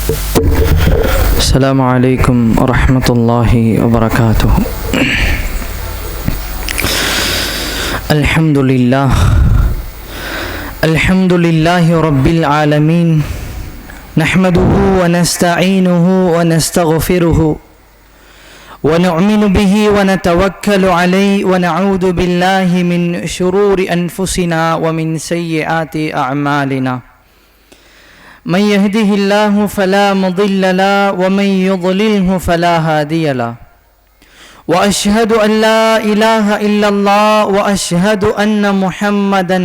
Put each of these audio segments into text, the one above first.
السلام عليكم ورحمة الله وبركاته. الحمد لله رب العالمين، نحمده ونستعينه ونستغفره ونؤمن به ونتوكل عليه ونعوذ بالله من شرور أنفسنا ومن سيئات أعمالنا. من يهده الله فلا مضل له ومن يضلله فلا هادي له، وأشهد أن لا إله إلا الله وأشهد أن محمدا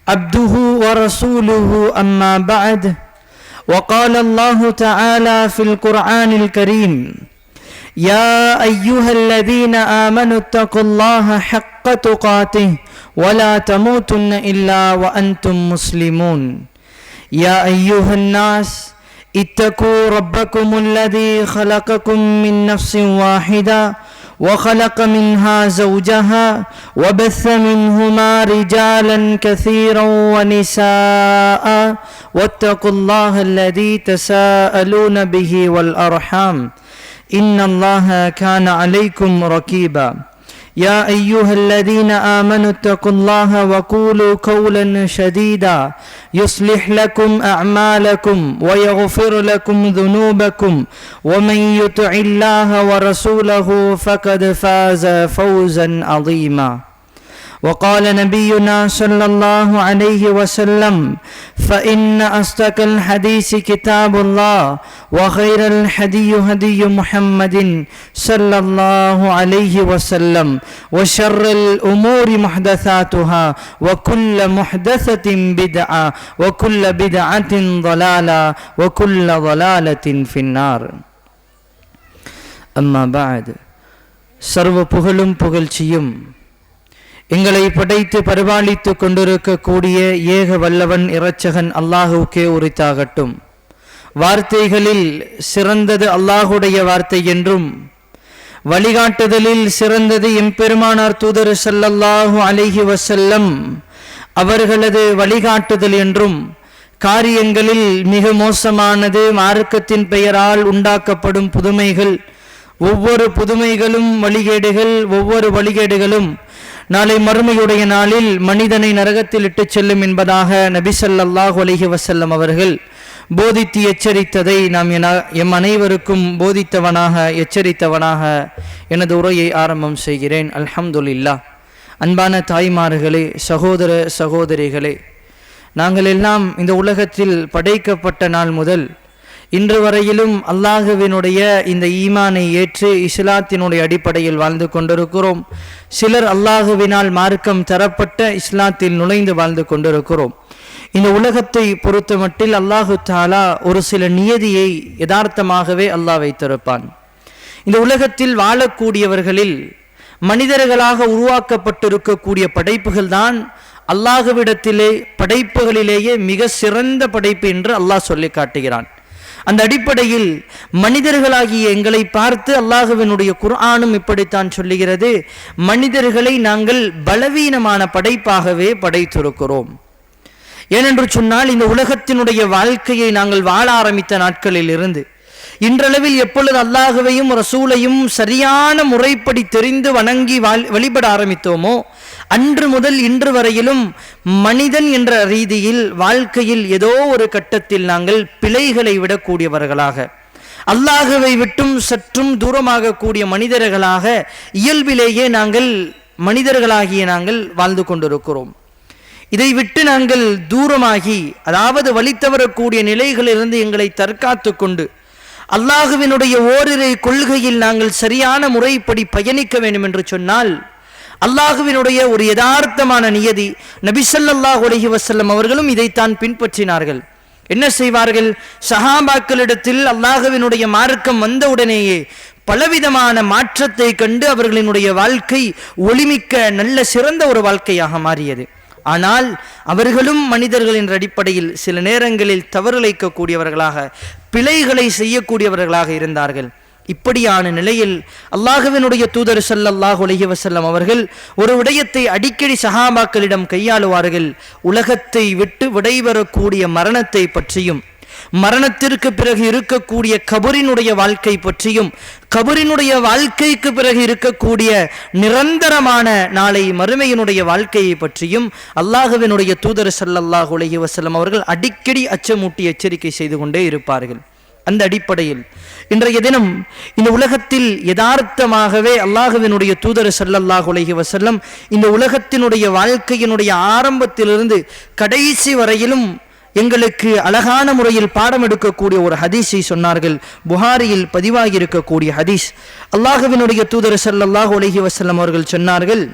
عبده ورسوله. أما بعد، وقال الله تعالى في القرآن الكريم: يا أيها الذين آمنوا اتقوا الله حق تقاته ولا تموتن إلا وأنتم مسلمون. يا أيها الناس اتقوا ربكم الذي خلقكم من نفس واحدة وخلق منها زوجها وبث منهما رجالا كثيرا ونساء واتقوا الله الذي تساءلون به والأرحام إن الله كان عليكم رقيبا. يا أيها الذين آمنوا اتقوا الله وقولوا قولا سديدا يصلح لكم أعمالكم ويغفر لكم ذنوبكم، ومن يطع الله ورسوله فقد فاز فوزا عظيما. وقال نبينا صلى الله عليه وسلم: فإن أصدق الحديث كتاب الله، وخير الهدي هدي محمد صلى الله عليه وسلم، وشر الأمور محدثاتها، وكل محدثة بدعة، وكل بدعة ضلالة، وكل ضلالة في النار. أما بعد، சர்வ புகழும் புகழ்ச்சியும் எங்களை படைத்து பரிபாலித்து கொண்டிருக்கக்கூடிய ஏக வல்லவன் இரட்சகன் அல்லாஹுக்கே உரித்தாகட்டும். வார்த்தைகளில் சிறந்தது அல்லாஹுடைய வார்த்தை என்றும், வழிகாட்டுதலில் சிறந்தது எம்பெருமானார் தூதர் ஸல்லல்லாஹு அலைஹி வஸல்லம் அவர்களது வழிகாட்டுதல் என்றும், காரியங்களில் மிக மோசமானது மார்க்கத்தின் பெயரால் உண்டாக்கப்படும் புதுமைகள், ஒவ்வொரு புதுமைகளும் வழிகேடுகள், ஒவ்வொரு வழிகேடுகளும் நாளை மறுமையுடைய நாளில் மனிதனை நரகத்தில் இட்டுச் செல்லும் என்பதாக நபி ஸல்லல்லாஹு அலைஹி வஸல்லம் அவர்கள் போதித்து எச்சரித்ததை நாம் எம் அனைவருக்கும் போதித்தவனாக எச்சரித்தவனாக எனது உரையை ஆரம்பம் செய்கிறேன். அல்ஹம்துலில்லாஹ். அன்பான தாய்மார்களே, சகோதர சகோதரிகளே, நாங்கள் எல்லாம் இந்த உலகத்தில் படைக்கப்பட்ட நாள் முதல் இன்று வரையிலும் அல்லாஹுவினுடைய இந்த ஈமானை ஏற்று இஸ்லாத்தினுடைய அடிப்படையில் வாழ்ந்து கொண்டிருக்கிறோம். சிலர் அல்லாஹுவினால் மார்க்கம் தரப்பட்ட இஸ்லாத்தில் நுழைந்து வாழ்ந்து கொண்டிருக்கிறோம். இந்த உலகத்தை பொறுத்த மட்டில் அல்லாஹு தாலா ஒரு சில நியதியை யதார்த்தமாகவே அல்லாஹ் வைத்திருப்பான். இந்த உலகத்தில் வாழக்கூடியவர்களில் மனிதர்களாக உருவாக்கப்பட்டிருக்கக்கூடிய படைப்புகள் தான் அல்லாஹுவிடத்திலே படைப்புகளிலேயே மிக சிறந்த படைப்பு என்று அல்லாஹ் சொல்லி காட்டுகிறான். அந்த அடிப்படையில் மனிதர்களாகிய எங்களை பார்த்து அல்லாஹுவினுடைய குர்ஆனும் இப்படித்தான் சொல்லுகிறது: மனிதர்களை நாங்கள் பலவீனமான படைப்பாகவே படைத்திருக்கிறோம். ஏனென்று சொன்னால், இந்த உலகத்தினுடைய வாழ்க்கையை நாங்கள் வாழ ஆரம்பித்த நாட்களில் இருந்து இன்றளவில் எப்பொழுது அல்லாஹுவையும் ரசூலையும் சரியான முறைப்படி தெரிந்து வணங்கி வழிபட ஆரம்பித்தோமோ, அன்று முதல் இன்று வரையிலும் மனிதன் என்ற ரீதியில் வாழ்க்கையில் ஏதோ ஒரு கட்டத்தில் நாங்கள் பிழைகளை விடக்கூடியவர்களாக, அல்லாஹுவை விட்டும் சற்றும் தூரமாக கூடிய மனிதர்களாக இயல்பிலேயே மனிதர்களாகிய நாங்கள் வாழ்ந்து கொண்டிருக்கிறோம். இதை விட்டு நாங்கள் தூரமாகி, அதாவது வழித்தவரக்கூடிய நிலைகளிலிருந்து எங்களை தற்காத்து கொண்டு அல்லாஹுவினுடைய ஓரிரை கொள்கையில் நாங்கள் சரியான முறைப்படி பயணிக்க வேண்டும் என்று சொன்னால், அல்லாஹுவினுடைய ஒரு யதார்த்தமான நியதி, நபி ஸல்லல்லாஹு அலைஹி வஸல்லம் அவர்களும் இதைத்தான் பின்பற்றினார்கள். என்ன செய்வார்கள்? சஹாபாக்களிடத்தில் அல்லாஹுவினுடைய மார்க்கம் வந்தவுடனேயே பலவிதமான மாற்றத்தை கண்டு அவர்களினுடைய வாழ்க்கை ஒளிமிக்க நல்ல சிறந்த ஒரு வாழ்க்கையாக மாறியது. ஆனால் அவர்களும் மனிதர்களின் அடிப்படையில் சில நேரங்களில் தவறிழைக்கக்கூடியவர்களாக, பிழைகளை செய்யக்கூடியவர்களாக இருந்தார்கள். இப்படியான நிலையில் அல்லாஹ்வினுடைய தூதர் ஸல்லல்லாஹு அலைஹி வஸல்லம் அவர்கள் ஒரு விடயத்தை அடிக்கடி சஹாபாக்களிடம் கையாளுவார்கள். உலகத்தை விட்டு விடைபெறக்கூடிய மரணத்தை பற்றியும் மரணத்திற்கு பிறகு இருக்கக்கூடிய கபரினுடைய வாழ்க்கை பற்றியும் கபரினுடைய வாழ்க்கைக்கு பிறகு இருக்கக்கூடிய நிரந்தரமான நாளை மறுமையினுடைய வாழ்க்கையை பற்றியும் அல்லாஹ்வினுடைய தூதர் ஸல்லல்லாஹு அலைஹி வஸல்லம் அவர்கள் அடிக்கடி அச்சமூட்டி எச்சரிக்கை செய்து கொண்டே இருப்பார்கள். அந்த அடிப்படையில் இன்றைய தினம் இந்த உலகத்தில் யதார்த்தமாகவே அல்லாஹ்வினுடைய தூதர் ஸல்லல்லாஹு அலைஹி வஸல்லம் இந்த உலகத்தினுடைய வாழ்க்கையினுடைய ஆரம்பத்திலிருந்து கடைசி வரையிலும் எங்களுக்கு அழகான முறையில் பாடம் எடுக்கக்கூடிய ஒரு ஹதீஸை சொன்னார்கள். புகாரியில் பதிவாகி இருக்கக்கூடிய ஹதீஸ். அல்லாஹ்வினுடைய தூதர் ஸல்லல்லாஹு அலைஹி வஸல்லம் அவர்கள் சொன்னார்கள்,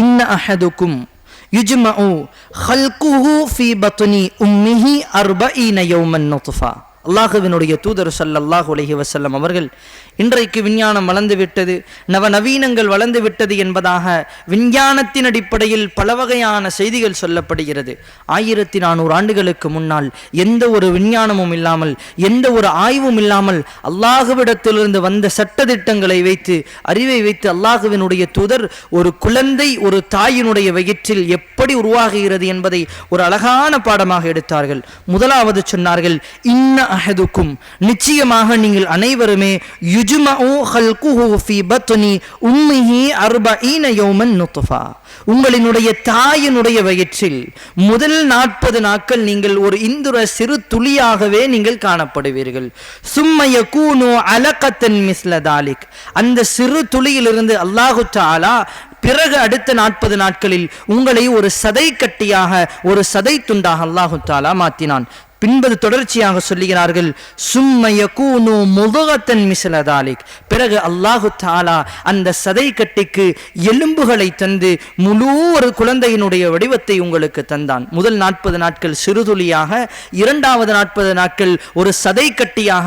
இன்ன அஹதுக்கும் யுஜ்மஉ ஹல்குஹு ஃபீ பத்னி உம்மிஹி 40 யௌமன் நுத்ஃபா. அல்லாஹ்வினுடைய தூதர் ஸல்லல்லாஹு அலைஹி வஸல்லம் அவர்கள் இன்றைக்கு விஞ்ஞானம் வளர்ந்து விட்டது, நவநவீனங்கள் வளர்ந்து விட்டது என்பதாக விஞ்ஞானத்தின் அடிப்படையில் பல வகையான செய்திகள் சொல்லப்படுகிறது. 1400 ஆண்டுகளுக்கு முன்னால் எந்த ஒரு விஞ்ஞானமும் இல்லாமல் எந்த ஒரு ஆய்வும் இல்லாமல் அல்லாஹ்விடத்திலிருந்து வந்த சட்டதிட்டங்களை வைத்து அறிவை வைத்து அல்லாஹ்வினுடைய தூதர் ஒரு குழந்தை ஒரு தாயினுடைய வயிற்றில் எப்படி உருவாகுகிறது என்பதை ஒரு அழகான பாடமாக எடுத்தார்கள். முதலாவது சொன்னார்கள், இன்ன அஹதுக்கும், நிச்சயமாக நீங்கள் அனைவருமே யுஜ்மஉ ஹல்குஹு ஃபீ பத்னி உம்மிஹி 40 யௌமன் நுத்ஃபா. உங்களினுடைய தாயினுடைய வயிற்றில் முதல் 40 நாட்கள் நீங்கள் ஒரு இந்துர சிறு துளியாகவே நீங்கள் காணப்படுவீர்கள். சும்ம யகூனு அலகத்தன் மிஸ்ல தாலிக். அந்த சிறு துளியிலிருந்து அல்லாஹு தஆலா பிறகு அடுத்த 40 நாட்களில் உங்களை ஒரு சதை கட்டியாக ஒரு சதை துண்டாக அல்லாஹு தஆலா மாற்றினான். பின்பது தொடர்ச்சியாக சொல்லுகிறார்கள், சும்ம யகூனு முதுகத்தன் மிஸ்ல தாலிக். பிறகு அல்லாஹு தஆலா அந்த சதை கட்டிக்கு எலும்புகளை தந்து முழு ஒரு குழந்தையினுடைய வடிவத்தை உங்களுக்கு தந்தான். முதல் 40 நாட்கள் சிறுதுளியாக, இரண்டாவது 40 நாட்கள் ஒரு சதை கட்டியாக,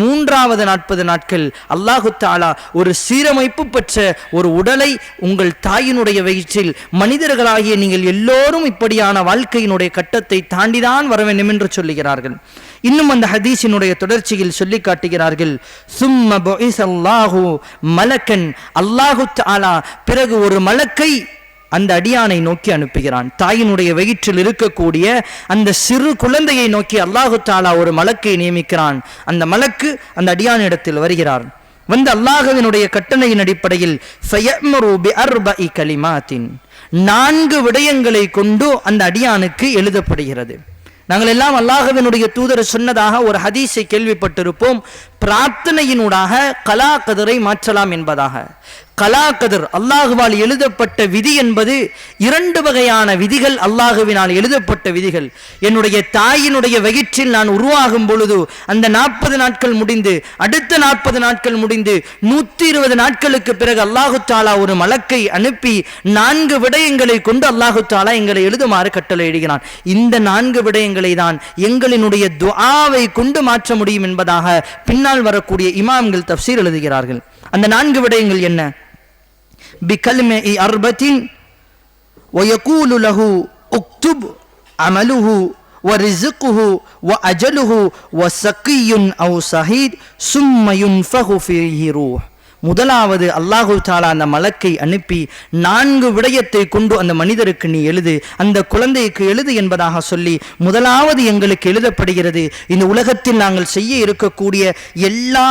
மூன்றாவது 40 நாட்கள் அல்லாஹு தஆலா ஒரு சீரமைப்பு பெற்ற ஒரு உடலை உங்கள் தாயினுடைய வயிற்றில். மனிதர்களாகிய நீங்கள் எல்லோரும் இப்படியான வாழ்க்கையினுடைய கட்டத்தை தாண்டிதான் வர வேண்டும் என்று சொல்லுகிறார்கள். இன்னும் அந்த ஹதீஸினுடைய தொடர்ச்சியில் சொல்லி காட்டுகிறார்கள், சும்ம புஇஸல்லாஹு மலக்கன். அல்லாஹு தஆலா பிறகு ஒரு மலக்கை அந்த அடியானை நோக்கி அனுப்புகிறான். தாயினுடைய வயிற்றில் இருக்கக்கூடிய அந்த சிறு குழந்தையை நோக்கி அல்லாஹு தஆலா ஒரு மலக்கை நியமிக்கிறான். அந்த மலக்கு அந்த அடியானிடத்தில் வருகிறார். வந்து அல்லாஹ்வினுடைய கட்டளையின் அடிப்படையில் ஃபயஅ்மரு பிஅர்பஇ கலிமாத்தின், 4 விடயங்களை கொண்டு அந்த அடியானுக்கு எழுதப்படுகிறது. நாங்கள் எல்லாம் அல்லாஹ்வினுடைய தூதர் சொன்னதாக ஒரு ஹதீஸை கேள்விப்பட்டிருப்போம், பிரார்த்தனையினூடாக கலா கதரை மாற்றலாம் என்பதாக. கலா கதர் அல்லாஹுவால் எழுதப்பட்ட விதி என்பது 2 வகையான விதிகள், அல்லாஹுவினால் எழுதப்பட்ட விதிகள். என்னுடைய தாயினுடைய வயிற்றில் நான் உருவாகும் பொழுது அந்த 40 நாட்கள் முடிந்து அடுத்த 40 நாட்கள் முடிந்து 120 நாட்களுக்கு பிறகு அல்லாஹு தஆலா ஒரு மலக்கை அனுப்பி 4 விடயங்களை கொண்டு அல்லாஹு தஆலா எங்களை எழுதுமாறு கட்டளை இடுகிறான். இந்த 4 விடயங்களை தான் எங்களினுடைய துஆவை கொண்டு மாற்ற முடியும் என்பதாக பின்னால் வரக்கூடிய இமாம்கள் தஃப்சீர் எழுதுகிறார்கள். அந்த 4 விடயங்கள் என்ன? பிகல்மி அர்பத்தின் வயகூலு லஹு உக்துப் அமலுஹு வரிஸ்குஹு வஅஜலுஹு வஸகியுன் அவ் ஸஹீத் சும்ம யுன்ஃபஹு ஃபீஹி ரூஹ். முதலாவது அல்லாஹு தஆலா அந்த மலக்கை அனுப்பி 4 விடயத்தை கொண்டு அந்த மனிதருக்கு நீ எழுது, அந்த குழந்தைக்கு எழுது என்பதாக சொல்லி முதலாவது எங்களுக்கு எழுதப்படுகிறது. இந்த உலகத்தில் நாங்கள் செய்ய இருக்கக்கூடிய எல்லா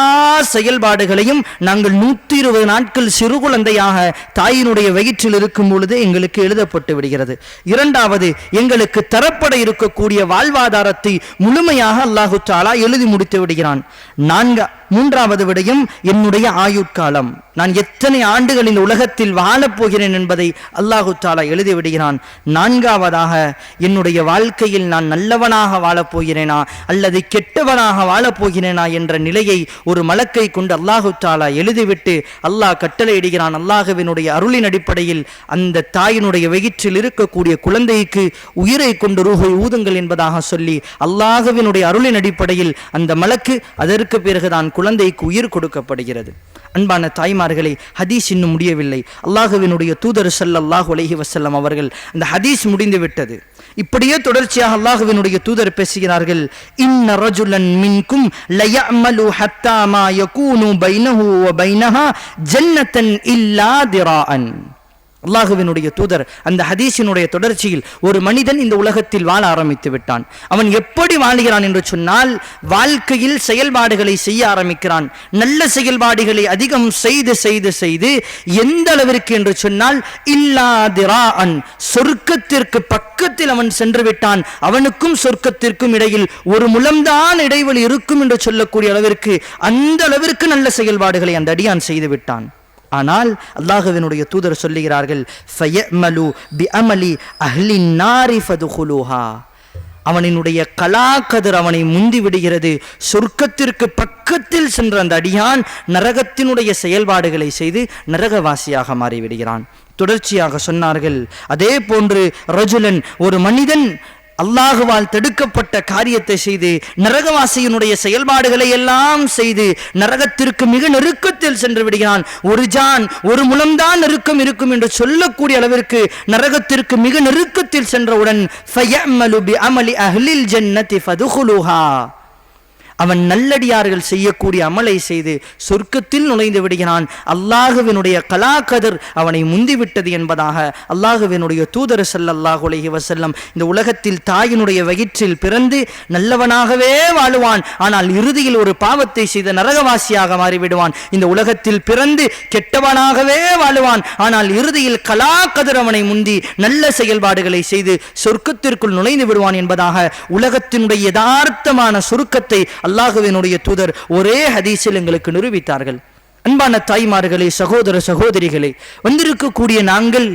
செயல்பாடுகளையும் நாங்கள் 120 நாட்கள் சிறு குழந்தையாக தாயினுடைய வயிற்றில் இருக்கும் பொழுது எங்களுக்கு எழுதப்பட்டு விடுகிறது. இரண்டாவது, எங்களுக்கு தரப்பட இருக்கக்கூடிய வாழ்வாதாரத்தை முழுமையாக அல்லாஹு தஆலா எழுதி முடித்து விடுகிறான். மூன்றாவது விடயம் என்னுடைய ஆயுட்காலம், நான் எத்தனை ஆண்டுகள் இந்த உலகத்தில் வாழப்போகிறேன் என்பதை அல்லாஹு தஆலா எழுதி விடுகிறான். நான்காவதாக என்னுடைய வாழ்க்கையில் நான் நல்லவனாக வாழப்போகிறேனா அல்லது கெட்டவனாக வாழப்போகிறேனா என்ற நிலையை ஒரு மலக்கை கொண்டு அல்லாஹு தஆலா எழுதிவிட்டு அல்லாஹ் கட்டளை இடுகிறான். அல்லாஹ்வினுடைய அருளின் அடிப்படையில் அந்த தாயினுடைய வயிற்றில் இருக்கக்கூடிய குழந்தைக்கு உயிரை கொண்டு ரூஹை ஊதுங்கள் என்பதாக சொல்லி அல்லாஹ்வினுடைய அருளின் அடிப்படையில் அந்த மலக்கு அதற்கு பிறகுதான் குழந்தைக்கு உயிர் கொடுக்கப்படுகிறது. அன்பான தாய்மார்களே, ஹதீஸ் இன்னும் முடியவில்லை. அல்லாஹ்வினுடைய தூதர் ஸல்லல்லாஹு அலைஹி வஸல்லம் அவர்கள் அந்த ஹதீஸ் முடிந்து விட்டது. இப்படியே தொடர்ச்சியாக அல்லாஹ்வினுடைய தூதர் பேசுகிறார்கள், இன்ன ரஜுலன் மின்கும் லயஅமலு ஹத்தா மா யகூனு பைனஹு வ பைனஹா ஜன்னத்தன் இல்லா திராஅன். அல்லாஹுவினுடைய தூதர் அந்த ஹதீஸினுடைய தொடர்ச்சியில் ஒரு மனிதன் இந்த உலகத்தில் வாழ ஆரம்பித்து விட்டான். அவன் எப்படி வாழ்கிறான் என்று சொன்னால், வாழ்க்கையில் செயல்பாடுகளை செய்ய ஆரம்பிக்கிறான். நல்ல செயல்பாடுகளை அதிகம் செய்து செய்து செய்து எந்த அளவிற்கு என்று சொன்னால், இல்லாதிரான், சொர்க்கத்திற்கு பக்கத்தில் அவன் சென்று விட்டான். அவனுக்கும் சொர்க்கத்திற்கும் இடையில் ஒரு முழம்தான் இடைவெளி இருக்கும் என்று சொல்லக்கூடிய அளவிற்கு, அந்த அளவிற்கு நல்ல செயல்பாடுகளை அந்த அடியான் செய்து விட்டான். ஆனால் அல்லாஹ்வினுடைய தூதர் சொல்லுகிறார்கள், ஃபயமலு பிஅமலி அஹ்லின் நாரி ஃபதுகுலுஹா, அவனினுடைய கலாக்கதிர் அவனை முந்தி விடுகிறது. சொர்க்கத்திற்கு பக்கத்தில் சென்ற அந்த அடியான் நரகத்தினுடைய செயல்பாடுகளை செய்து நரகவாசியாக மாறிவிடுகிறான். தொடர்ச்சியாக சொன்னார்கள், அதே போன்று ரஜுலன், ஒரு மனிதன் அல்லாஹுவால் தடுக்கப்பட்ட காரியத்தை செய்து நரகவாசியினுடைய செயல்பாடுகளை எல்லாம் செய்து நரகத்திற்கு மிக நெருக்கத்தில் சென்று விடுகிறான். ஒரு ஜான், ஒரு முழம்தான் நெருக்கம் இருக்கும் என்று சொல்லக்கூடிய அளவிற்கு நரகத்திற்கு மிக நெருக்கத்தில் சென்றவுடன் ஃபயமலு பிஅமலி அஹ்லில் ஜன்னதி ஃபதுகுலுஹா, அவன் நல்லடியார்கள் செய்யக்கூடிய அமலை செய்து சொர்க்கத்தில் நுழைந்து விடுகிறான். அல்லாஹுவினுடைய கலாக்கதிர் அவனை முந்திவிட்டது என்பதாக அல்லாஹுவினுடைய தூதர் ஸல்லல்லாஹு அலைஹி வஸல்லம் இந்த உலகத்தில் தாயினுடைய வயிற்றில் பிறந்து நல்லவனாகவே வாழுவான், ஆனால் இறுதியில் ஒரு பாவத்தை செய்த நரகவாசியாக மாறிவிடுவான். இந்த உலகத்தில் பிறந்து கெட்டவனாகவே வாழுவான், ஆனால் இறுதியில் கலாக்கதிர் அவனை முந்தி நல்ல செயல்பாடுகளை செய்து சொர்க்கத்திற்குள் நுழைந்து விடுவான் என்பதாக உலகத்தினுடைய யதார்த்தமான சுருக்கத்தை அல்லாஹுவினுடைய தூதர் ஒரே ஹதீஸில் எங்களுக்கு நிரூபித்தார்கள். அன்பான தாய்மார்களே, சகோதர சகோதரிகளே, வந்திருக்கக்கூடிய நாங்கள்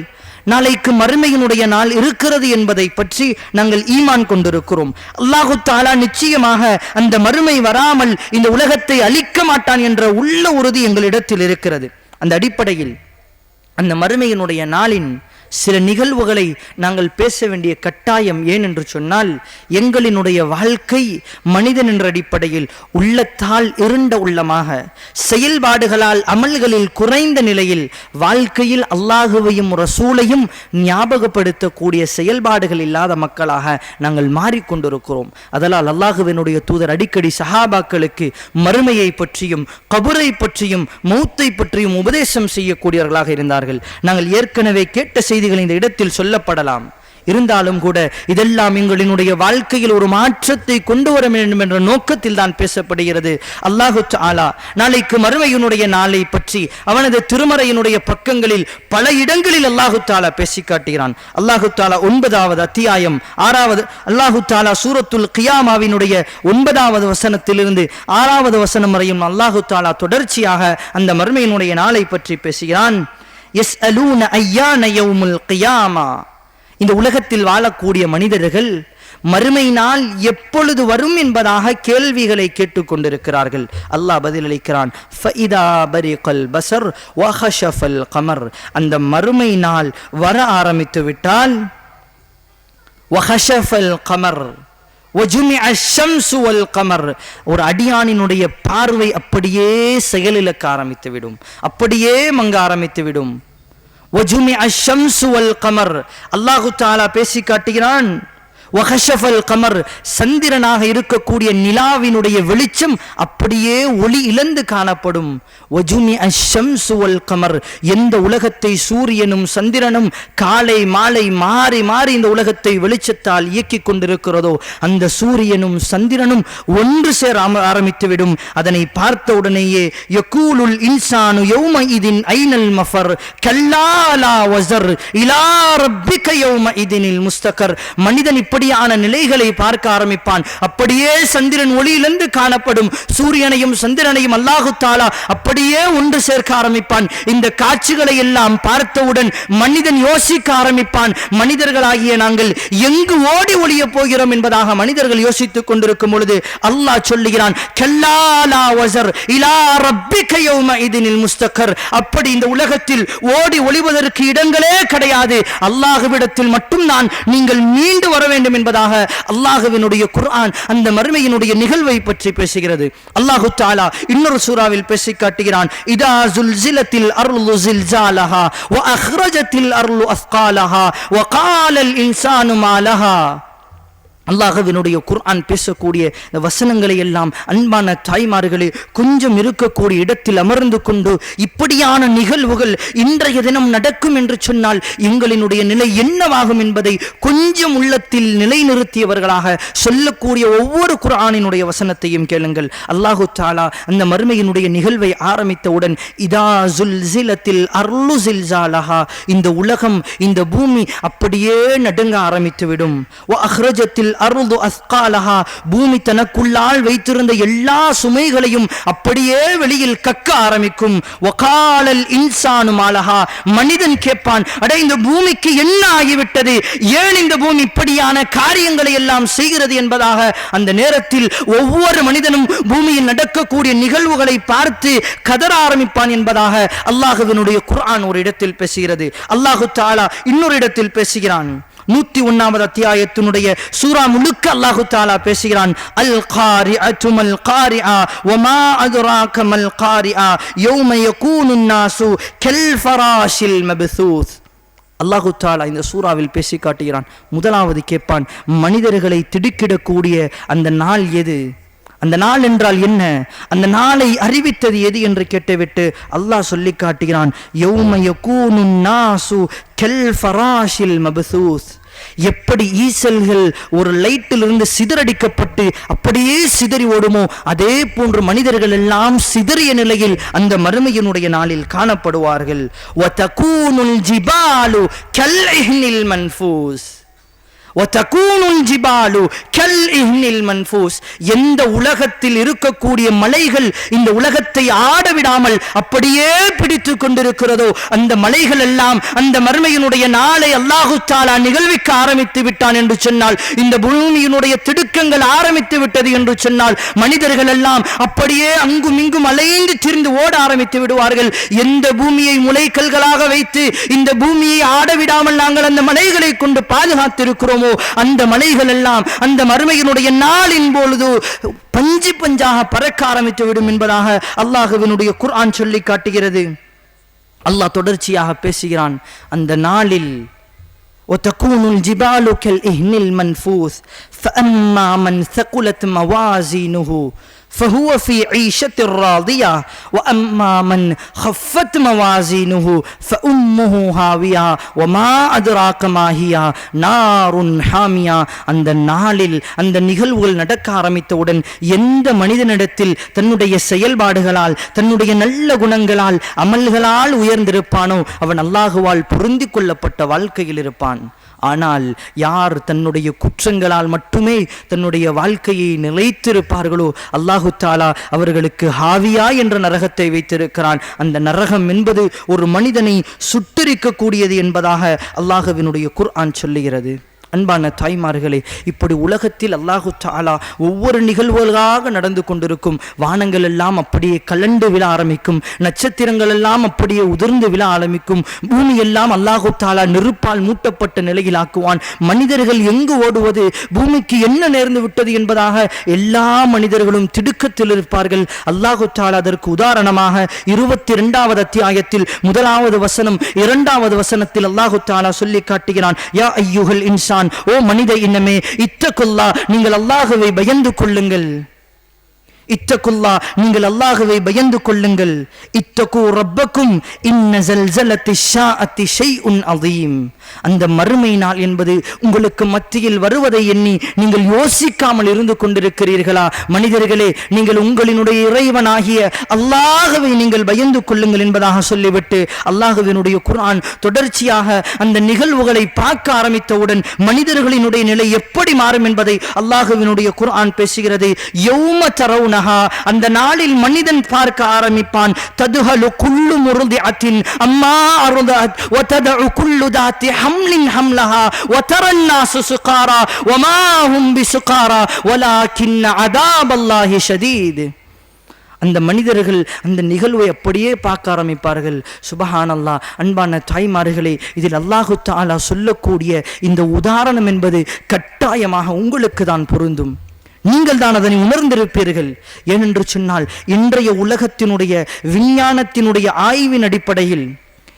நாளைக்கு மறுமையினுடைய நாள் இருக்கிறது என்பதை பற்றி நாங்கள் ஈமான் கொண்டிருக்கிறோம். அல்லாஹு தஆலா நிச்சயமாக அந்த மறுமை வராமல் இந்த உலகத்தை அழிக்க மாட்டான் என்ற உள்ள உறுதி எங்களிடத்தில் இருக்கிறது. அந்த அடிப்படையில் அந்த மறுமையினுடைய நாளின் சில நிகழ்வுகளை நாங்கள் பேச வேண்டிய கட்டாயம். ஏன் என்று சொன்னால், எங்களினுடைய வாழ்க்கை மனிதன் என்ற அடிப்படையில் உள்ளத்தால் இருண்ட உள்ளமாக, செயல்பாடுகளால் அமல்களில் குறைந்த நிலையில், வாழ்க்கையில் அல்லாஹுவையும் ரசூலையும் ஞாபகப்படுத்தக்கூடிய செயல்பாடுகள் இல்லாத மக்களாக நாங்கள் மாறிக்கொண்டிருக்கிறோம். அதனால் அல்லாஹுவினுடைய தூதர் அடிக்கடி சஹாபாக்களுக்கு மறுமையை பற்றியும் கபரை பற்றியும் மௌத்தை பற்றியும் உபதேசம் செய்யக்கூடியவர்களாக இருந்தார்கள். நாங்கள் ஏற்கனவே கேட்ட செய்திகள் இந்த இடத்தில் சொல்லப்படலாம். இருந்தாலும் கூட இதெல்லாம் எங்களினுடைய வாழ்க்கையில் ஒரு மாற்றத்தை கொண்டு வர வேண்டும் என்ற நோக்கத்தில் தான் பேசப்படுகிறது. அல்லாஹு தஆலா நாளைக்கு மறுமையினுடைய நாளை பற்றி அவனது திருமறையினுடைய பக்கங்களில் பல இடங்களில் அல்லாஹு தஆலா பேசி காட்டுகிறான். அல்லாஹு தஆலா 9வது அத்தியாயம் 6வது அல்லாஹு தஆலா சூரத்துல் கியாமாவினுடைய 9வது வசனத்திலிருந்து 6வது வசனம் வரையும் அல்லாஹு தஆலா தொடர்ச்சியாக அந்த மறுமையினுடைய நாளை பற்றி பேசுகிறான். யஸ்அலூன அய்யான யௌமுல் கியாமா, இந்த உலகத்தில் வாழக்கூடிய மனிதர்கள் மறுமை நாள் எப்பொழுது வரும் என்பதாக கேள்விகளை கேட்டுக்கொண்டிருக்கிறார்கள். அல்லாஹ் பதிலளிக்கிறான், ஃபஇதா பரிகல் பஸர் வஹஷஃபல் கமர், அந்த மறுமை நாள் வர ஆரம்பித்து விட்டால், வஹஷஃபல் கமர் வஜுமிஅ ஷம்ஸு வல் கமர், ஒரு அடியானினுடைய பார்வை அப்படியே செயலிழக்க ஆரம்பித்து விடும், அப்படியே மங்க ஆரம்பித்து விடும். வஜுமிஅ ஷம்ஸு வல் கமர், அல்லாஹு தஆலா பேசி காட்டுகிறான், வஹஷஃபல் கமர், சந்திரனாக இருக்கக்கூடிய நிலாவினுடைய வெளிச்சம் அப்படியே ஒளி இழந்து காணப்படும். வஜுமிஅ ஷம்ஸு வல் கமர், எந்த உலகத்தை சூரியனும் சந்திரனும் காலை மாலை மாறி மாறி இந்த உலகத்தை வெளிச்சத்தால் இயக்கிக் கொண்டிருக்கிறதோ, அந்த சூரியனும் சந்திரனும் ஒன்று சேர ஆரம்பித்துவிடும். அதனை பார்த்த உடனேயே யகூலுல் இன்சானு யௌமஇதின் ஐனல் மஃபர் கல்லா லா வஸர் இலா ரப்பிக யௌமஇதினில் முஸ்தகர், மனிதன் இப்படியான நிலைகளை பார்க்க ஆரம்பிப்பான். அப்படியே சந்திரன் ஒளியிலிருந்து காணப்படும், சூரியனையும் சந்திரனையும் அல்லாஹு தஆலா அப்படியே ஒன்று சேர்க்க ஆரம்பிப்பான். இந்த காட்சிகளை எல்லாம் பார்த்தவுடன் மனிதன் யோசிக்க ஆரம்பிப்பான், மனிதர்களாகிய நாங்கள் எங்கு ஓடி ஒளிய போகிறோம் என்பதாக மனிதர்கள் யோசித்துக் கொண்டிருக்கும் பொழுது அல்லாஹ் சொல்லுகிறான், கல்லா லா வஸர் இலா ரப்பிக யௌமஇதினில் முஸ்தகர், அப்படி இந்த உலகத்தில் ஓடி ஒளிவதற்கு இடங்களே கிடையாது, அல்லாஹ்விடத்தில் மட்டும்தான் நீங்கள் மீண்டு வர வேண்டும் என்பதாக அல்லாஹ்வினுடைய குர்ஆன் அந்த மறுமையினுடைய நிகழ்வை பற்றி பேசுகிறது. அல்லாஹு தஆலா இன்னொரு சூராவில் பேசி காட்டுகிறான், இதா ஸுல்ஸிலத்தில் அர்ளு ஸில்ஸாலஹா வ அக்ரஜத்தில் அர்ளு அஸ்காலஹா வ காலல் இன்சானு மா லஹா, அல்லாஹ்வினுடைய குர்ஆன் பேசக்கூடிய இந்த வசனங்களை எல்லாம் அன்பான தாய்மார்களே, கொஞ்சம் இருக்கக்கூடிய இடத்தில் அமர்ந்து கொண்டு இப்படியான நிகழ்வுகள் இன்றைய தினம் நடக்கும் என்று சொன்னால் எங்களினுடைய நிலை என்னவாகும் என்பதை கொஞ்சம் உள்ளத்தில் நிலைநிறுத்தியவர்களாக சொல்லக்கூடிய ஒவ்வொரு குர்ஆனினுடைய வசனத்தையும் கேளுங்கள். அல்லாஹு தஆலா அந்த மறுமையினுடைய நிகழ்வை ஆரம்பித்தவுடன் இதா ஸுல்ஸிலத்தில் அர்லு ஸில்ஸாலஹா, இந்த உலகம் இந்த பூமி அப்படியே நடுங்க ஆரம்பித்துவிடும். வ அக்ரஜத்தில் அர்து அஸ்காலஹா, பூமி தனக்குள்ளால் வைத்திருந்த எல்லா சுமைகளையும் அப்படியே வெளியில் கக்க ஆரம்பிக்கும். வகாலல் இன்சானு மாலஹா, மனிதன் கேட்பான், அட இந்த பூமிக்கு என்ன ஆகிவிட்டது, ஏன் இந்த பூமி இப்படியான காரியங்களை எல்லாம் செய்கிறது என்பதாக அந்த நேரத்தில் ஒவ்வொரு மனிதனும் பூமியில் நடக்கக்கூடிய நிகழ்வுகளை பார்த்து கதற ஆரம்பிப்பான் என்பதாக அல்லாஹ்வினுடைய குர்ஆன் ஒரு இடத்தில் பேசுகிறது. அல்லாஹு தஆலா இன்னொரு இடத்தில் பேசுகிறான். 101வது அத்தியாயத்தினுடைய சூரா முழுக்க அல்லாஹு தஆலா பேசுகிறான். அல் காரிஅத்து மல் காரிஆ வமா அத்ராக மல் காரிஆ யௌம யகூனுன் நாசு கல் ஃபராஷில் மப்தூஸ். அல்லாஹு தஆலா இந்த சூறாவில் பேசி காட்டுகிறான். முதலாவது கேட்பான், மனிதர்களை திடுக்கிடக்கூடிய அந்த நாள் எது, அந்த நாள் என்றால் என்ன, அந்த நாளை அறிவித்தது எது என்று கேட்டுவிட்டு அல்லாஹ் சொல்லி காட்டுகிறான், யௌம யகூனுன் நாசு கல் ஃபராஷில் மப்தூஸ். எப்படி ஈசல்கள் ஒரு லைட்டிலிருந்து சிதறடிக்கப்பட்டு அப்படியே சிதறி ஓடுமோ அதே போன்று மனிதர்கள் எல்லாம் சிதறிய நிலையில் அந்த மறுமையினுடைய நாளில் காணப்படுவார்கள். வதகூனுல் ஜிபாலு கல்இஹ்னில் மன்ஃபூஸ், எந்த உலகத்தில் இருக்கக்கூடிய மலைகள் இந்த உலகத்தை ஆடவிடாமல் அப்படியே பிடித்து கொண்டிருக்கிறதோ அந்த மலைகள் எல்லாம் அந்த மறுமையினுடைய நாளை அல்லாஹு தஆலா நிகழ்விக்க ஆரம்பித்து விட்டான் என்று சொன்னால், இந்த பூமியினுடைய திடுக்கங்கள் ஆரம்பித்து விட்டது என்று சொன்னால் மனிதர்கள் எல்லாம் அப்படியே அங்கும் இங்கும் அலைந்து திரிந்து ஓட ஆரம்பித்து விடுவார்கள். எந்த பூமியை முளைக்கல்களாக வைத்து இந்த பூமியை ஆடவிடாமல் நாங்கள் அந்த மலைகளை கொண்டு பாதுகாத்திருக்கிறோமோ அந்த மலைகள் எல்லாம் அந்த மறுமையினுடைய நாளின் பொழுது பஞ்சு பஞ்சாக பறக்க ஆரம்பித்து விடும் என்பதாக அல்லாஹ்வினுடைய குர்ஆன் சொல்லி காட்டுகிறது. அல்லாஹ் தொடர்ச்சியாக பேசுகிறான், அந்த நாளில் وتكون الجبال كالإهن المنفوث فأما من ثقلت موازينه فهو في عيشة راضية وأما من خفت موازينه فأمه هاوية وما أدراك ما هي نار حامية. அந்த நாளில் அந்த நிகழ்வுகள் நடக்க ஆரம்பித்தவுடன் எந்த மனிதனிடத்தில் தன்னுடைய செயல்பாடுகளால் தன்னுடைய நல்ல குணங்களால் அமல்களால் உயர்ந்திருப்பானோ அவன் அல்லாஹுவால் பொருந்திக் கொள்ளப்பட்ட வாழ்க்கையில் இருப்பான். ஆனால் யார் தன்னுடைய குற்றங்களால் மட்டுமே தன்னுடைய வாழ்க்கையை நிலைத்திருப்பார்களோ அல்லாஹு தஆலா அவர்களுக்கு ஹாவியா என்ற நரகத்தை வைத்திருக்கிறான். அந்த நரகம் என்பது ஒரு மனிதனை சுட்டெரிக்கக்கூடியது என்பதாக அல்லாஹ்வினுடைய குர்ஆன் சொல்லுகிறது. அன்பான தாய்மார்களே, இப்படி உலகத்தில் அல்லாஹு தஆலா ஒவ்வொரு நிகழ்வுகளாக நடந்து கொண்டிருக்கும். வானங்கள் எல்லாம் அப்படியே கலண்டு விழ ஆரம்பிக்கும், நட்சத்திரங்கள் எல்லாம் அப்படியே உதிர்ந்து விழ ஆரம்பிக்கும், பூமி எல்லாம் அல்லாஹு தஆலா நெருப்பால் மூட்டப்பட்ட நிலையில் ஆக்குவான். மனிதர்கள் எங்கு ஓடுவது, பூமிக்கு என்ன நேர்ந்து விட்டது என்பதாக எல்லா மனிதர்களும் திடுக்கத்தில் இருப்பார்கள். அல்லாஹு தஆலா அதற்கு உதாரணமாக 22வது அத்தியாயத்தில் 1வது வசனம் 2வது வசனத்தில் அல்லாஹு தஆலா சொல்லி காட்டுகிறான், யா அய்யுஹல் இன்சான், ஓ மனித இனமே, இத்தகுல்லா, நீங்கள் அல்லாஹ்வை பயந்து கொள்ளுங்கள். இத்தகுல்லா, நீங்கள் அல்லாஹ்வை பயந்து கொள்ளுங்கள். இத்தகு ரப்பக்கும் இன்ன ஸல்ஸலத்தி ஷாஅத்தி ஷைஉன் அதீம். அந்த மறுமை நாள் என்பது உங்களுக்கு மத்தியில் வருவதை எண்ணி நீங்கள் யோசிக்காமல் இருந்து கொண்டிருக்கிறீர்களா? மனிதர்களே, நீங்கள் உங்களினுடைய இறைவனாகிய அல்லாஹ்வை நீங்கள் பயந்து கொள்ளுங்கள் என்பதாக சொல்லிவிட்டு அல்லாஹ்வினுடைய குர்ஆன் தொடர்ச்சியாக அந்த நிகழ்வுகளை பார்க்க ஆரம்பித்தவுடன் மனிதர்களினுடைய நிலை எப்படி மாறும் என்பதை அல்லாஹ்வினுடைய குர்ஆன் பேசுகிறது. யௌம தரவுன, அந்த நாளில் மனிதன் பார்க்க ஆரம்பிப்பான். ததுஹலு குல்லு முர்திஅத்தின் அம்மா அர்தஅத் வததஉ குல்லு தாத்தி ஹம்லின் ஹம்லஹா வதரன் நாஸு சுகாரா வமா ஹும் பிசுகாரா வலாகின் அதாபல்லாஹி ஷதீத். அந்த மனிதர்கள் அந்த நிகழ்வை அப்படியே பார்க்க ஆரம்பிப்பார்கள். சுபஹானல்லாஹ். அன்பான தாய்மார்களே, இதில் அல்லாஹு தஆலா சொல்லக்கூடிய இந்த உதாரணம் என்பது கட்டாயமாக உங்களுக்கு தான் பொருந்தும். நீங்கள் தான் அதனை உணர்ந்திருப்பீர்கள். ஏனென்று சொன்னால் இன்றைய உலகத்தினுடைய விஞ்ஞானத்தினுடைய ஆய்வின் அடிப்படையில்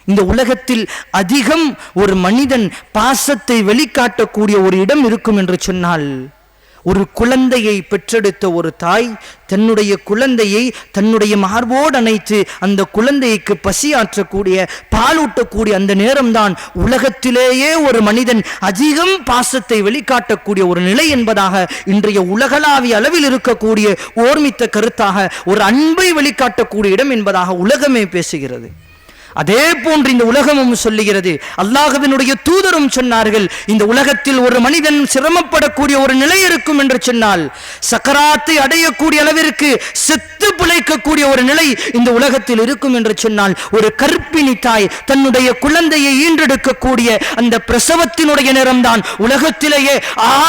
இந்த உலகத்தில் அதிகம் ஒரு மனிதன் பாசத்தை வெளிக்காட்டக்கூடிய ஒரு இடம் இருக்கும் என்று சொன்னால் ஒரு குழந்தையை பெற்றெடுத்த ஒரு தாய் தன்னுடைய குழந்தையை தன்னுடைய மார்போடு அணைத்து அந்த குழந்தைக்கு பசியாற்றக்கூடிய பாலூட்டக்கூடிய அந்த நேரம்தான் உலகத்திலேயே ஒரு மனிதன் அதிகம் பாசத்தை வெளிக்காட்டக்கூடிய ஒரு நிலை என்பதாக இன்றைய உலகளாவிய அளவில் இருக்கக்கூடிய ஓர்மித்த கருத்தாக ஒரு அன்பை வெளிக்காட்டக்கூடிய இடம் என்பதாக உலகமே பேசுகிறது. அதே போன்று இந்த உலகமும் சொல்லுகிறது. அல்லாஹ்வினுடைய தூதரும் சொன்னார்கள், இந்த உலகத்தில் ஒரு மனிதன் சிரமப்படக்கூடிய ஒரு நிலை இருக்கும் என்று சொன்னால், சக்கராத்தை அடையக்கூடிய அளவிற்கு செத்து பிழைக்கக்கூடிய ஒரு நிலை இந்த உலகத்தில் இருக்கும் என்று சொன்னால், ஒரு கர்ப்பிணி தாய் தன்னுடைய குழந்தையை ஈன்றெடுக்கக்கூடிய அந்த பிரசவத்தினுடைய நேரம்தான் உலகத்திலேயே